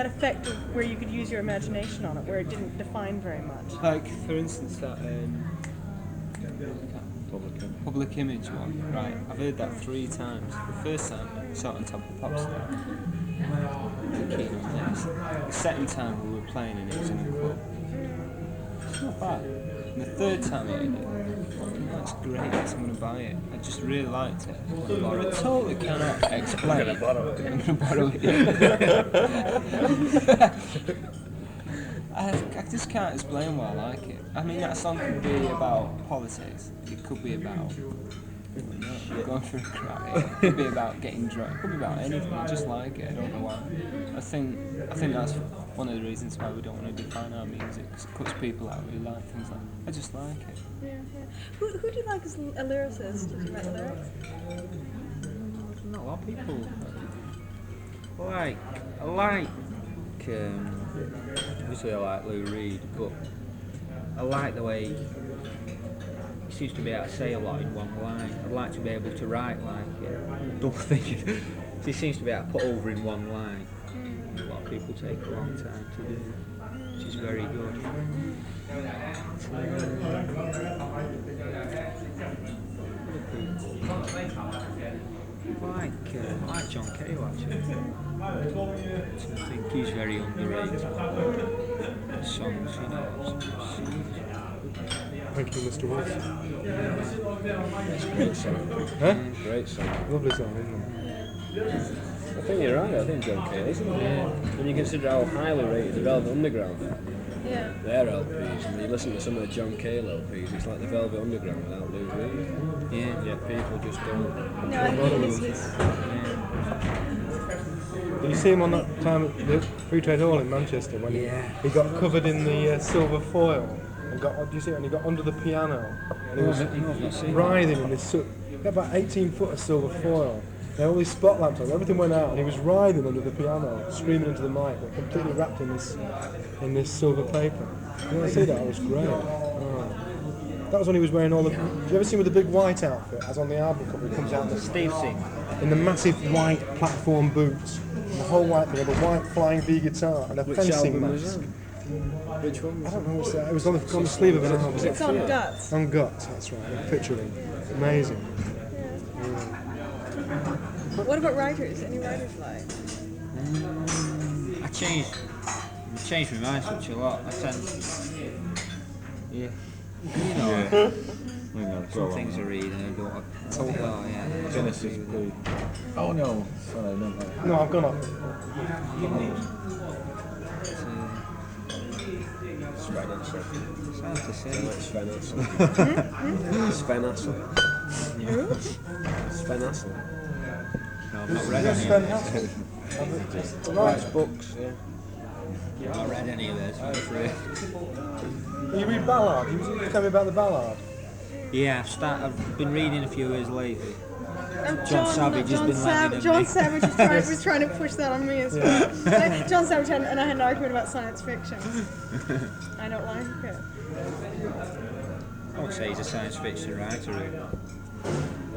effect of where you could use your imagination on it, where it didn't define very much? Like, for instance, that Public Image one, right? I've heard that 3 times. The first time, I saw it on Top of the Pops. Keen on this. The second time we were playing and it was in a club. It's not bad. And the third time I heard it, that's great, I'm going to buy it. I just really liked it. I totally cannot explain. I'm going to borrow it. I just can't explain why I like it. I mean, that song could be about politics. It could be about going through a crack. It could be about getting drunk. It could be about anything. I just like it. I don't know why. I think that's one of the reasons why we don't want to define our music, because it cuts people out who like things like that. I just like it. Yeah. Who do you like as a lyricist? Did you write lyrics? Not a lot of people. I like obviously I like Lou Reed, but I like the way he seems to be able to say a lot in one line. I'd like to be able to write like it. Don't think he seems to be able to put over in one line. A lot of people take a long time to do, which is very good. I like John Cale actually. I think he's very underrated. Songs, you know. Thank you, Mr. Wilson. Great song. Huh? Great song. Lovely song, isn't it? I think you're right. I think John Cale, isn't it? When you consider how highly rated the Velvet Underground, Yeah. their LPs, and you listen to some of the John Cale LPs, it's like the Velvet Underground without Lou Reed. Yeah. Yet people just don't. No, I think it's Did you see him on that time at the Free Trade Hall in Manchester when he got covered in the silver foil and got? Do you see it? And he got under the piano and he was writhing in this. He got about 18 foot of silver foil. There were all these spotlights on. Everything went out and he was writhing under the piano, screaming into the mic, but completely wrapped in this silver paper. You want to see that? It was great. Oh. That was when he was wearing all the. Have you ever seen with the big white outfit, as on the album cover? He comes out in the Steve Singh. in the massive white platform boots, and the whole white thing, with a white flying V guitar and a Which fencing album mask. was that? Which one? I don't know what's that. It was on the sleeve of an album. It's on Guts. On Guts, that's right. A picture of him. Amazing. What about writers? Any writers like? I changed my mind such a lot. I tend, you know, some things I read and I don't. Oh yeah. Genesis Blue. Oh no, sorry, not that. No, I've gone up. Sven Hassel. It's hard to say. Sven Hassel. Sven Hassel. Sven Hassel. No, I've not read Just any Sven of Hassel. this. He writes books, yeah. I've not read any of this. I'm afraid. You read Ballard? You tell me about the Ballard. Yeah, I've been reading a few years lately. John Savage has been landing John on me. Savage was trying to push that on me as well. John Savage and I had an argument about science fiction. I don't like it. I would say he's a science fiction writer.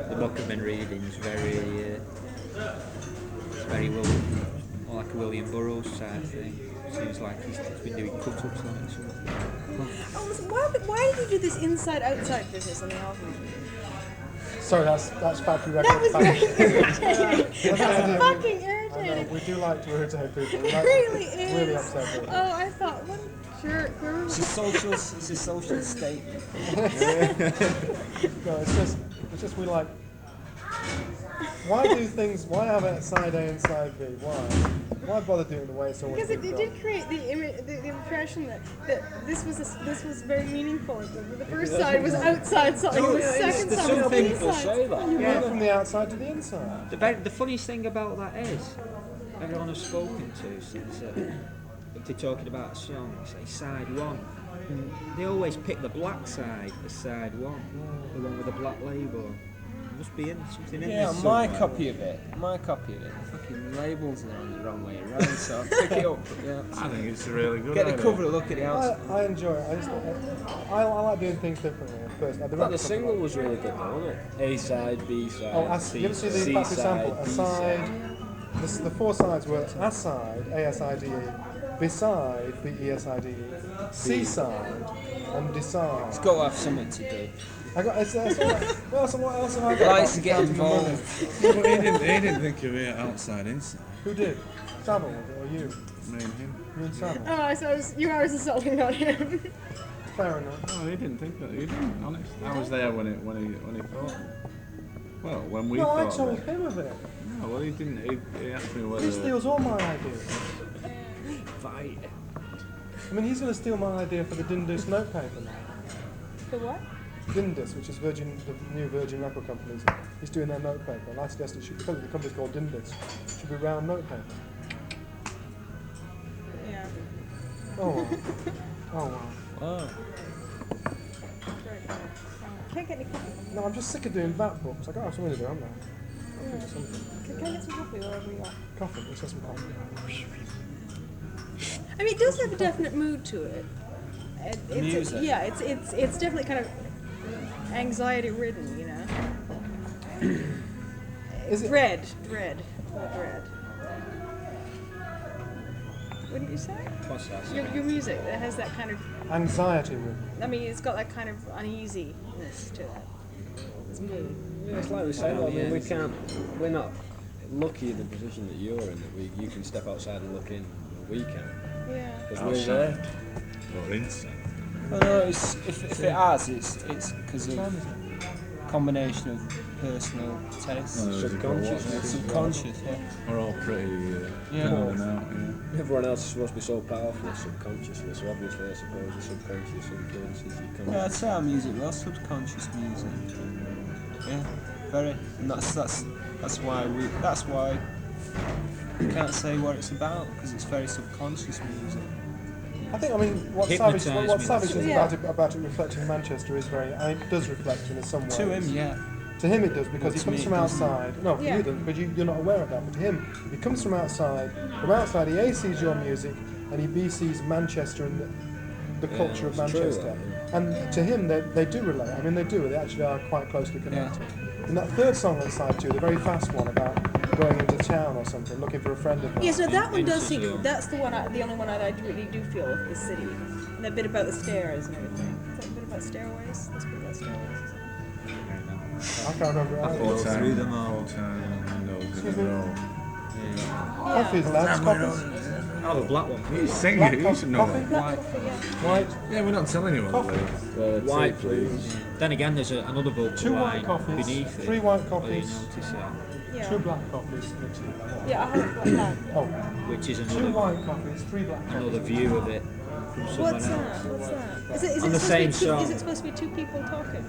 The book I've been reading is very well, more like a William Burroughs type thing. Seems like he's been doing cut-ups on it. Oh, so why did you do this inside-outside business on the album? Sorry, that's factory record. That was very irritating. That's That's fucking I know, irritating. we do like to irritate people. It We like really to is. really upset people. Oh, I thought, what a jerk. It's a social statement. No, it's just we like. Why do things? Why have it side A and side B? Why bother doing the way it's always Because it been did done? create the impression that this was very meaningful. The first side was outside song, the second side was inside. You move from the outside to the inside. The funniest thing about that is, everyone I've spoken to since if they're talking about a song, say side one, they always pick the black side as side one, the one with the black label. Must be something in there. Yeah, my copy of it, the fucking labels are on the wrong way around, so I'll pick it up. Yeah. I think it's a really good Get the idea. cover, look at the outside. I enjoy it. I like doing things differently at first. But the single was really good though, wasn't it? A side, B side, Oh, C you ever see the C factory sample? side, A D side. The 4 sides were A side, A-S-I-D-E, B side, B-E-S-I-D-E, C side, and decide. It's got to have something to do. I got. What else have I got? Likes to get Counting the money? involved. But he didn't think of it outside inside. Who did? Samuel was it, or you? Me and him. You and Samuel. Oh, so you are assaulting on him. Fair enough. Oh, he didn't think that. He didn't, honest. I was there when he thought. Well, when we No, thought. I told of it. him of it. No, well, he didn't. He asked me whether. He steals all my ideas. Fight. I mean, he's going to steal my idea for the Dindus notepaper now. For what? Dindus, which is Virgin, the new Virgin record companies, he's doing their notepaper, and I suggest it should, because the company's called Dindus, it should be round notepaper. Yeah. Oh wow. Oh wow. Oh. Very funny. Can't get any coffee. No, I'm just sick of doing VAT books. I gotta have something to do, haven't I? I'll think of something. Can I get some coffee wherever you are? Coffee, let's have some coffee. I mean, it does have a definite mood to it. Music. Yeah, it's definitely kind of anxiety-ridden, you know. Is it? Dread. Wouldn't you say? What's that? Your music that has that kind of. Anxiety room. I mean, it's got that kind of uneasiness to it. It's mood. Yeah, it's like we say, though, I mean, we're not lucky in the position that you're in, that you can step outside and look in, and we can. Yeah. Because we're there. Or inside. Oh no, if it has, it's because of combination of personal tastes. Subconscious. Subconscious, yeah. We're all pretty. Yeah. down and out, yeah. Everyone else is supposed to be so powerful as subconsciously, so obviously I suppose the subconscious influences your Yeah, I'd conscious. say our music was subconscious music. Yeah, very. And that's why we can't say what it's about, because it's very subconscious music. I think, I mean, what Hypnotised Savage me. says Yeah. about it reflecting Manchester is very, I mean, it does reflect in some ways. To him, yeah. To him it does, because Well, he to comes me from it doesn't. outside. No, Yeah. you don't, because you're not aware of that. But to him, he comes from outside. From outside, he A, sees your music, and he B, sees Manchester and the culture of it's true, Manchester. And to him, they do relate. I mean, they do. They actually are quite closely connected. In that third song on side two, the very fast one about going into town or something, looking for a friend of mine. Yeah, so that one does seem. Interview. That's the one. The only one I really do feel is City, and that bit about the stairs and everything. Is that a bit about stairways? That's a bit about stairways. I can't remember it either. Full time. through them all. Full time. Windows in Excuse the me? row. Coffees, lads, coffees. Oh, the black one. You sing Black it. You coffee, should know coffee? that. Black coffee, yeah. White, Yeah, we're not telling you what Coffee. it is. White, please. Then again, there's another vocal 2 white line coffees, beneath it. 3 white Whether coffees, you notice that, Yeah. 2 black coffees, and a tea. Yeah, I have black. Oh, which is 2 another white coffees, 3 black coffees. another view of it from someone What's else. that? What's that? Is it On the supposed same to be two, song. Is it supposed to be two people talking?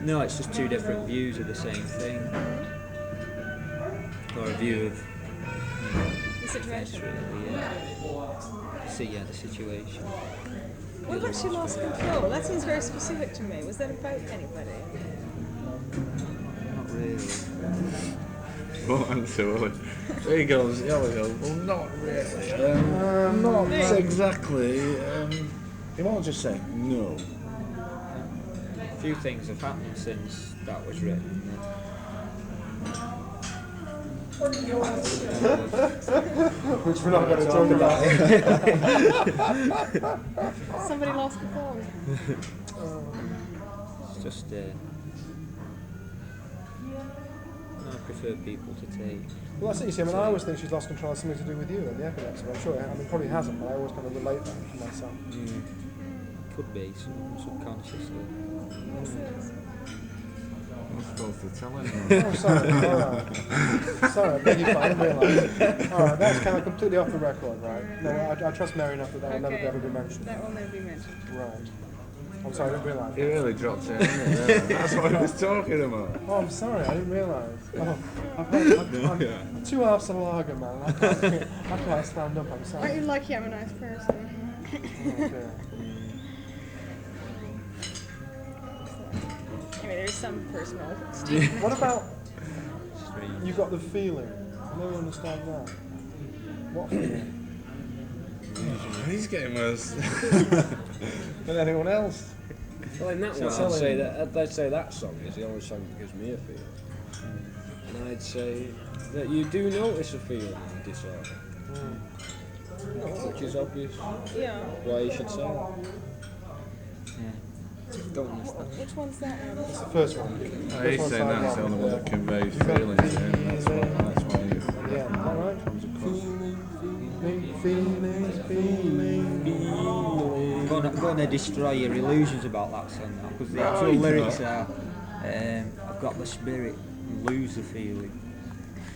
No, it's just two different views of the same thing. Or a view of The situation. really, yeah. See, yeah, the situation. What about she lost control? That seems very specific to me. Was that about anybody? Not really. Won't answer, will he? He goes, well, not really. Not Hey. exactly. He won't just say no. A few things have happened since that was written. Which we're not going to talk about. Somebody lost the phone. It's just, I prefer people to take. Well, that's it, you see. I mean, I always think she's lost control has something to do with you and the epilepsy. I'm sure, I mean, probably hasn't, but I always kind of relate that to myself. Could be subconsciously. I'm supposed to tell him. Oh, sorry. All right. Sorry, I beg your pardon. I didn't realise. All right, that's kind of completely off the record, right? No, I trust Mary enough that that will never Okay. ever be mentioned. That will never be mentioned. Right. I'm sorry, I didn't realise. He really dropped it, didn't he? That's what he was talking about. Oh, I'm sorry, I didn't realise. Oh, I'm 2 halves of lager, man. I can't stand up, I'm Aren't sorry. you lucky I'm a nice person? Oh, dear. I mean, there's some personal. What about Strange. you got the feeling? I never understand that. What feeling? He's getting worse than anyone else. Well, in that one, I'd say that song is the only song that gives me a feeling. And I'd say that you do notice a feeling disorder, which is obvious Yeah. why you should say that. Don't understand. Which one's that one? That's the first one. He's saying that's the only one that conveys feelings. Yeah, that's why you. Yeah, is that right? I'm going to destroy your illusions about that song now, because the actual lyrics are, I've got the spirit and lose the feeling.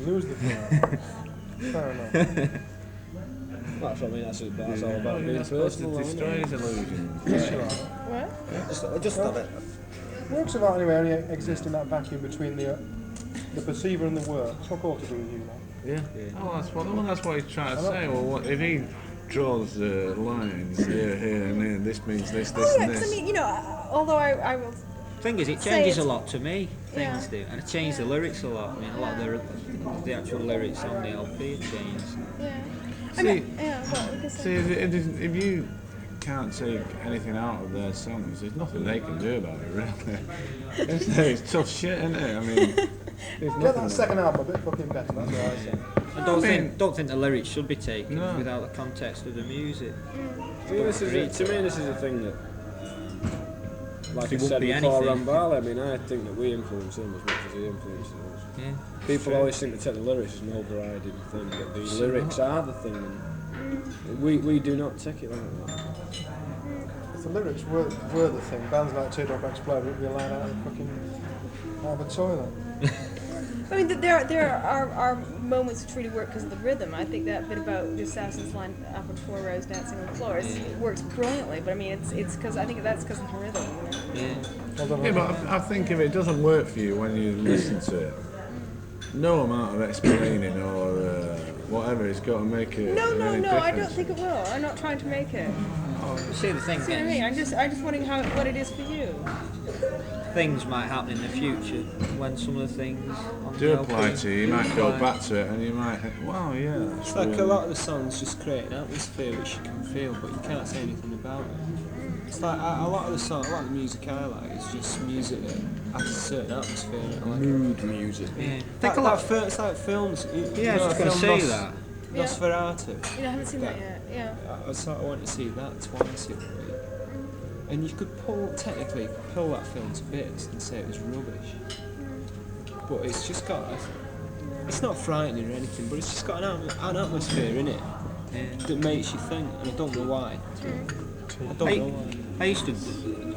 Lose the feeling. Fair enough. That's what I mean, that's all about being personal. Destroy his illusions. What? I just thought it. Works of art anyway only exist in that vacuum between the perceiver and the work. It's not all to do with you, like. Yeah. Oh, that's what he's trying to say. Well, if he draws the lines here, and here, this means this, Oh yeah, and because this. I mean, although I will. Thing is, it Say changes a it's- lot to me. Things do, and it changed the lyrics a lot. I mean, a lot of the actual lyrics on the LP have changed. Yeah. I See- mean, yeah. Well, we can See, say. if you can't take anything out of their songs, there's nothing they can do about it, really. It's tough shit, isn't it? I mean, Get that second album a bit fucking better, that's what I say. I don't think the lyrics should be taken No. without the context of the music. To me, this is a thing that, like I It won't said be before, anything. Rambale, I mean, I think that we influence him as much as he influences us. Yeah. People always think that take the lyrics as an overriding thing, but the lyrics are the thing, and we do not take it like that. If the lyrics were the thing, bands like Teardrop Explode would be allowed out of a toilet. I mean, there are moments which really work because of the rhythm. I think that bit about the assassin's line up on 4 rows dancing on the floor it works brilliantly. But I mean, it's because I think that's because of the rhythm. You know? Yeah. yeah, but I think if it doesn't work for you when you listen to it, no amount of explaining or whatever has got to make it. No, any I don't difference. think it will. I'm not trying to make it. See, the thing See what I mean? I'm just wondering what it is for you. things might happen in the future when some of the things on Do the apply LP to you. You might go apply. back to it and you might think, wow, yeah. That's It's like really a lot of the songs just create an atmosphere which you can feel, but you can't say anything about it. It's like a lot of the the music I like is just music that has a certain atmosphere. Like Mood music. Yeah. it's like films. Yeah, I was just going to say that. Yeah. Nosferatu. I haven't seen that yet. Yeah. I sort of want to see that twice in a week. And you could technically pull that film to bits and say it was rubbish. But it's just got, it's not frightening or anything, but it's just got an atmosphere in it that makes you think, and I don't know why. I don't know why. I used to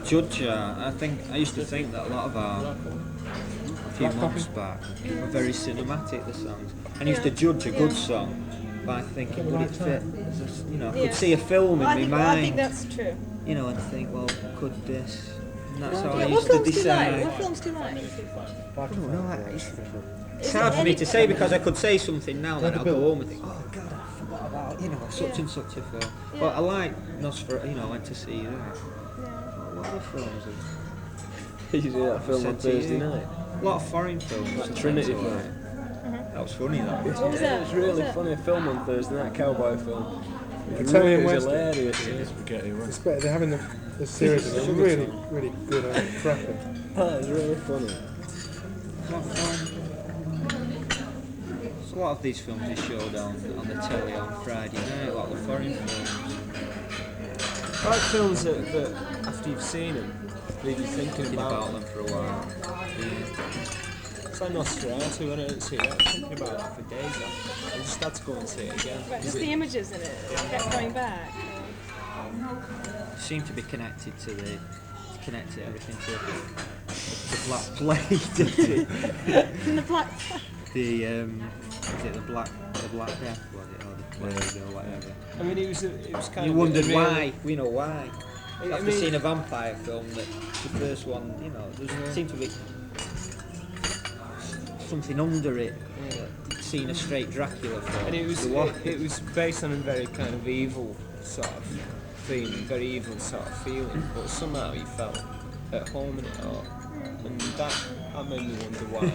judge I used to think that a lot of our a few months back were very cinematic, the songs. And I used to judge a good song by thinking, would it fit? I could see a film in my mind. I think that's true. And think, well, could this? And that's how I Yeah, what used to films do you like? decide. What films do you like? It's hard for me to say because I could say something now that I'll go home and think, oh God, I forgot about such and such a film. But I like Nosferatu. I went to see that. What other films? Did you see that film on Thursday night? A lot of foreign films. That Trinity film. That was funny. That was. What was that? It was really funny. A film on Thursday night, cowboy film. It was Italian really Western. hilarious. spaghetti It's west. better. They're having the series of them. Really, really good at prepping. Oh, it was really funny. A lot of these films are showed on the telly on Friday night. A lot of the foreign films. I like films that after you've seen them, leave you thinking Thinking about about them. them for a while. It's like Nosferatu, when I didn't see that, thinking about it for days after. I just had to go and see it again. But just the images in it. Kept going back. Seem to be connected everything to the Black Plague, doesn't it? And the black. Is it the Black Death, was it, or the Plague or whatever? I mean, it was kind You of. wondered real- why. We know why. I After mean- seeing a vampire film, that the first one, there seemed to be something under it. Seeing a straight Dracula film. And it was There was. it was based on a very kind of evil sort of theme, very evil sort of feeling, but somehow you felt at home in it all, and that made me wonder why.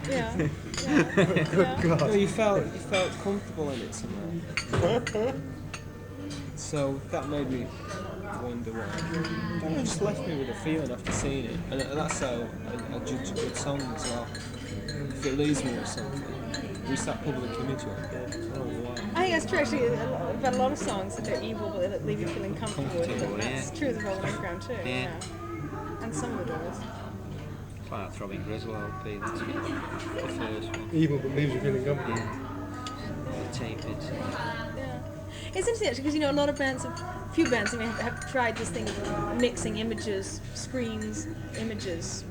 Yeah. No, you felt comfortable in it somehow. So that made me wonder why. It just left me with a feeling after seeing it, and that's how I judge a good song as well. If it leaves me with something, we start public image on it. I don't know why. I think that's true actually about a lot of songs that they're evil but they leave you feeling comfortable with them. Comfortable, That's true of the Velvet Underground too. Yeah. And on some of the doors. It's like Throbbing Grizzle LP, that's the first one. Evil but leaves you feeling comfortable. The tape it. Yeah. It's interesting actually because a lot of bands, few bands have tried this thing of mixing images, screens, images,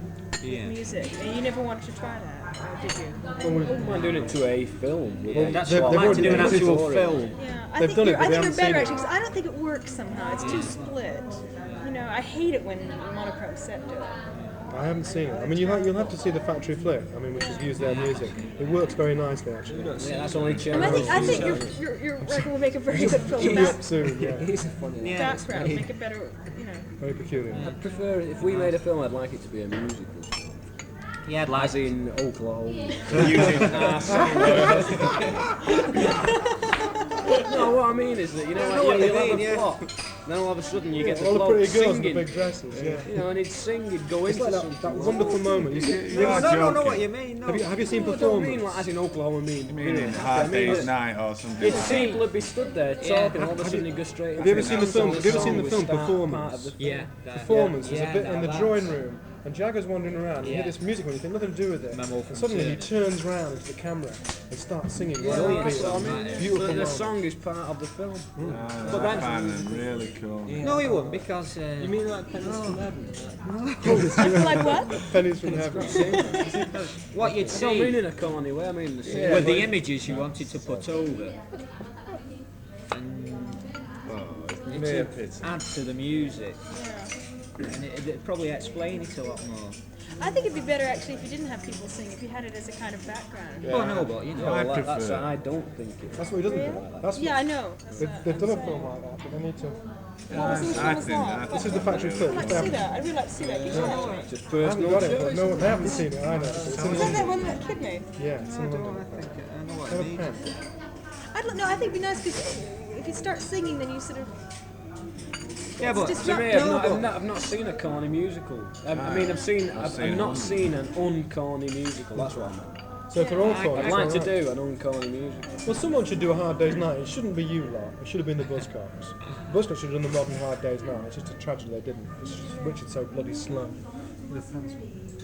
Yeah. music. And you never wanted to try that, or did you? I wouldn't mind doing it to a film. That's they've what I like to already do an done it. actual film. Yeah, They've done it, but I they think haven't you're seen better it. actually because I don't think it works somehow. It's too split. I hate it when monochrome set do it. I haven't seen it. I mean, you'll have to see the Factory Flip. I mean, which has used their music. It works very nicely, actually. Yeah, that's only And I think your record will make a very good film. Coming up soon, yeah. He's a funny. Yeah, Background, make it better. Very peculiar. I'd prefer if we made a film. I'd like it to be a musical. Yeah, I'd like As in Oklahoma. using No, what I mean is that what you you'll have mean, a plot. Then all of a sudden you get the All the bloke pretty girls with the singing. big dresses, yeah. And he'd sing, he'd go It's into like something. that wonderful moment. You see, You are I don't know joking. what you mean. No. have you seen No, I don't mean performance? like as in Oklahoma. You mean in Hard Day's Night or something You'd like see that? people would be stood there talking, all of a sudden you go straight. Have you ever seen the film? Have you ever seen the film Performance? Yeah. Performance. There's Yeah, a bit in the that's- drawing room, and Jagger's wandering around. And you Yeah. hear this music when you think nothing to do with it, Memo and from suddenly he Turner. turns round into the camera and starts singing. Right Yeah, on the that's beat. what I mean. Beautiful The moment. song is part of the film. But I find them really cool. No, he wouldn't because. You mean like Pennies from Heaven? Like what? Pennies from heaven. what you'd I don't mean see in a corny way. I mean the were the images you wanted to put over and add to the music, and it'd probably explain it a lot more. I think it'd be better actually if you didn't have people sing, if you had it as a kind of background. Oh no, but I Well, that's prefer- I don't think it. That's what he doesn't do. That's Yeah, I know. they've done a film like that, but they need to. I think that. This is the Factory Flip. I'd like to see that. I'd really like to see that. Could you show it to me? Just I haven't personal got it, but choice. no, they haven't seen it either. It's in Is that London. that one that kid made? Yeah, it's in London. Have a pen. I think it'd be nice because if you start singing, then you sort of. Yeah, but It's To just me, I've not seen a corny musical. I mean, I've not seen an uncorny musical. That's what I meant. So if they're all I'd corny, like to it's all right. do an uncorny musical. Well, someone should do a Hard Day's Night. It shouldn't be you lot. It should have been the Buzzcocks. The Buzzcocks should have done the modern Hard Day's Night. It's just a tragedy they didn't. It's just Richard's so bloody slow.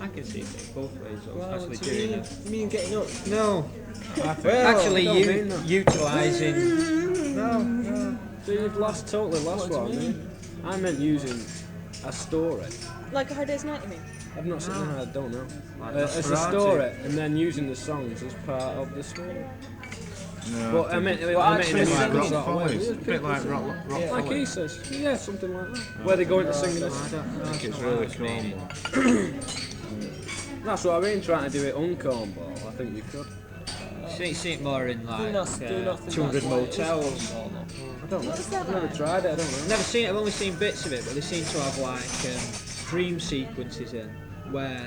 I can see it both ways, though, Well, especially to doing me, it. you mean getting up? No, Well, actually, I don't mean that. utilising. No. So you've totally lost what I mean. I meant using a story. Like a Hard Day's Night, you mean? I've not seen I don't know. Like As a Nosferatu. story, and then using the songs as part of the story. No, But I meant in it's a like different Rock sort of way. Follies. A bit like Rock Like he Follies. says, yeah, something like that. Where they go into singing. I think it's really cool. That's what I mean, trying to do it uncornball. I think you could. See it more in like not think 200 that's what motels. I don't know. What's that I've never like? tried it, I don't know. I've never seen it. I've only seen bits of it, but they seem to have like dream sequences in where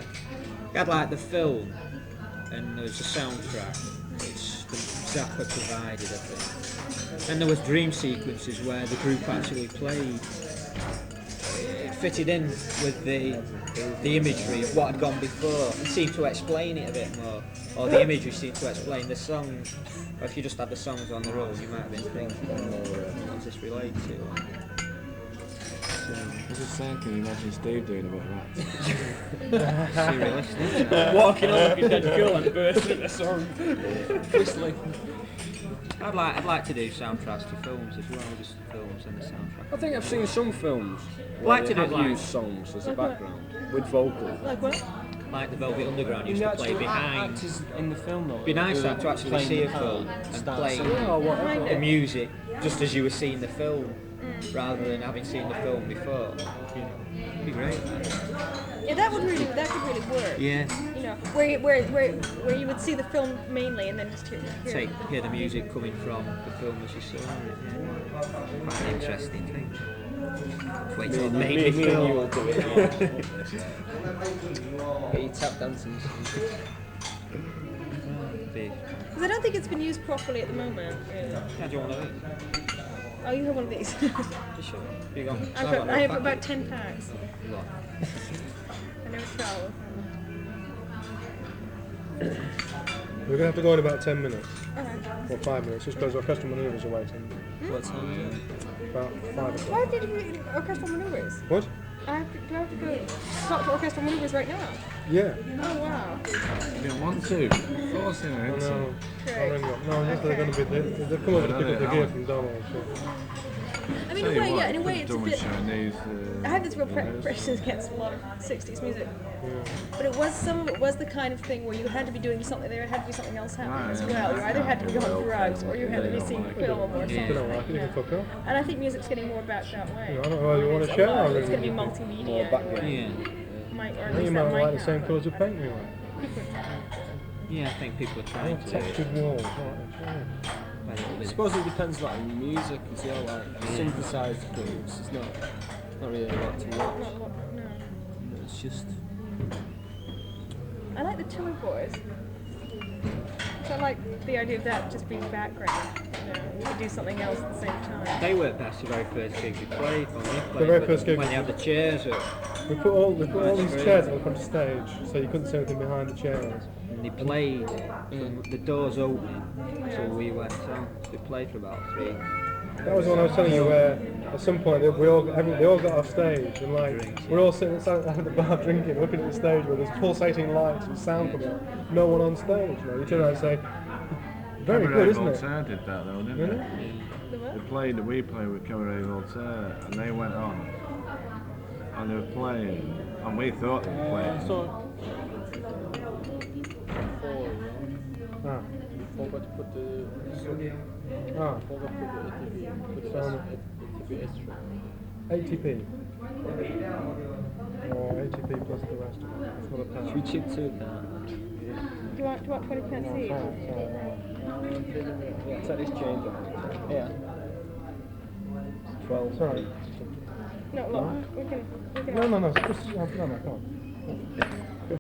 you had like the film and there was a soundtrack which the Zappa provided, I think. And there was dream sequences where the group actually played. It fitted in with the imagery of what had gone before and seemed to explain it a bit more. Or the imagery seemed to explain the song. Or if you just had the songs on their own, you might have been thinking, what does this relate to? I was just saying, can you imagine Steve doing a bit of that? Surrealistic. Walking on like a dead girl and bursting into song. Whistling. I'd like to do soundtracks to films as well, just films and the soundtrack. I think I've seen some films where Like they to do have like- used songs as a background with vocals. Like what? Like the Velvet Underground used to play behind. actors in the film though. It'd be nice to actually playing see a the film part, and start play singing. Or whatever. the music just as you were seeing the film, rather than having seen the film before. It'd be great. Yeah, that could really work. Yeah. You know, where you would see the film mainly and then just hear Hear the music coming from the film as you saw it. Yeah. Quite an interesting thing. Just wait till it made me Me and you film. will do it. Get your tap dancing. Big. Because I don't think it's been used properly at the moment. Really. Yeah, do you want to eat? Oh, you have one of these. Just show it. You go. I have about 10 packs. Go on. I never travel. We're going to have to go in about 10 minutes, Alright. or 5 minutes, just because orchestral manoeuvres are waiting. What time? About 5 o'clock. Why did you orchestral maneuvers? What? Do I have to go talk to orchestral maneuvers right now? Yeah. Oh wow. You don't want to. Forcing her I into know. Great. I'll ring up. No, just they're going to be. They've come over to pick up the gear from Donald. So. I mean, in a way, yeah. In a way, it's a bit. Chinese, I have this real prejudice against a lot of 60s music. But it was some of it was the kind of thing where you had to be doing something. There had to be something else happening as well. You either had to be on drugs or you had to be seeing film or If you something. don't like it, you can fuck off. And I think music's getting more back that way. I don't know whether you want to share or It's going to be ring. multimedia. Yeah. Might, or I at think you least might that like might the same happen. colours of paint we like. Yeah, I think people are I trying want to. textured walls. Right, by a little I bit. suppose it depends a lot on music as well, like synthesized grooves. It's not really a lot to watch. Not a lot, no. It's just I like the Tiller Boys. So I like the idea of that just being background. You know, you could do something else at the same time. They worked best the very first gig we played. When we played The very when- first gig. When you had the chairs up We put all these chairs up on stage, so you couldn't see anything behind the chairs. and they played from the doors opening until we went on. They played for about 3. That was the one I was telling you where at some point they all got off stage and like Drinks, we're all sitting at the bar drinking, looking at the stage where there's pulsating lights and sound coming out. No one on stage. You know, you turn around and say, very good, isn't it? Voltaire did that though, didn't Really? they? The what? We played with Cabaret Voltaire and they went on and they were playing and we thought they were playing. Ah. Forgot to put the Ah. forgot to put the ATP. Put the Sound. ATP extra. 80p. Or 80p plus the rest of it. It's not a pound. should we chip to it? Do you want 20 pence each? Yeah, set this change on. Yeah. 12. Sorry. No, look, we can. No, come on.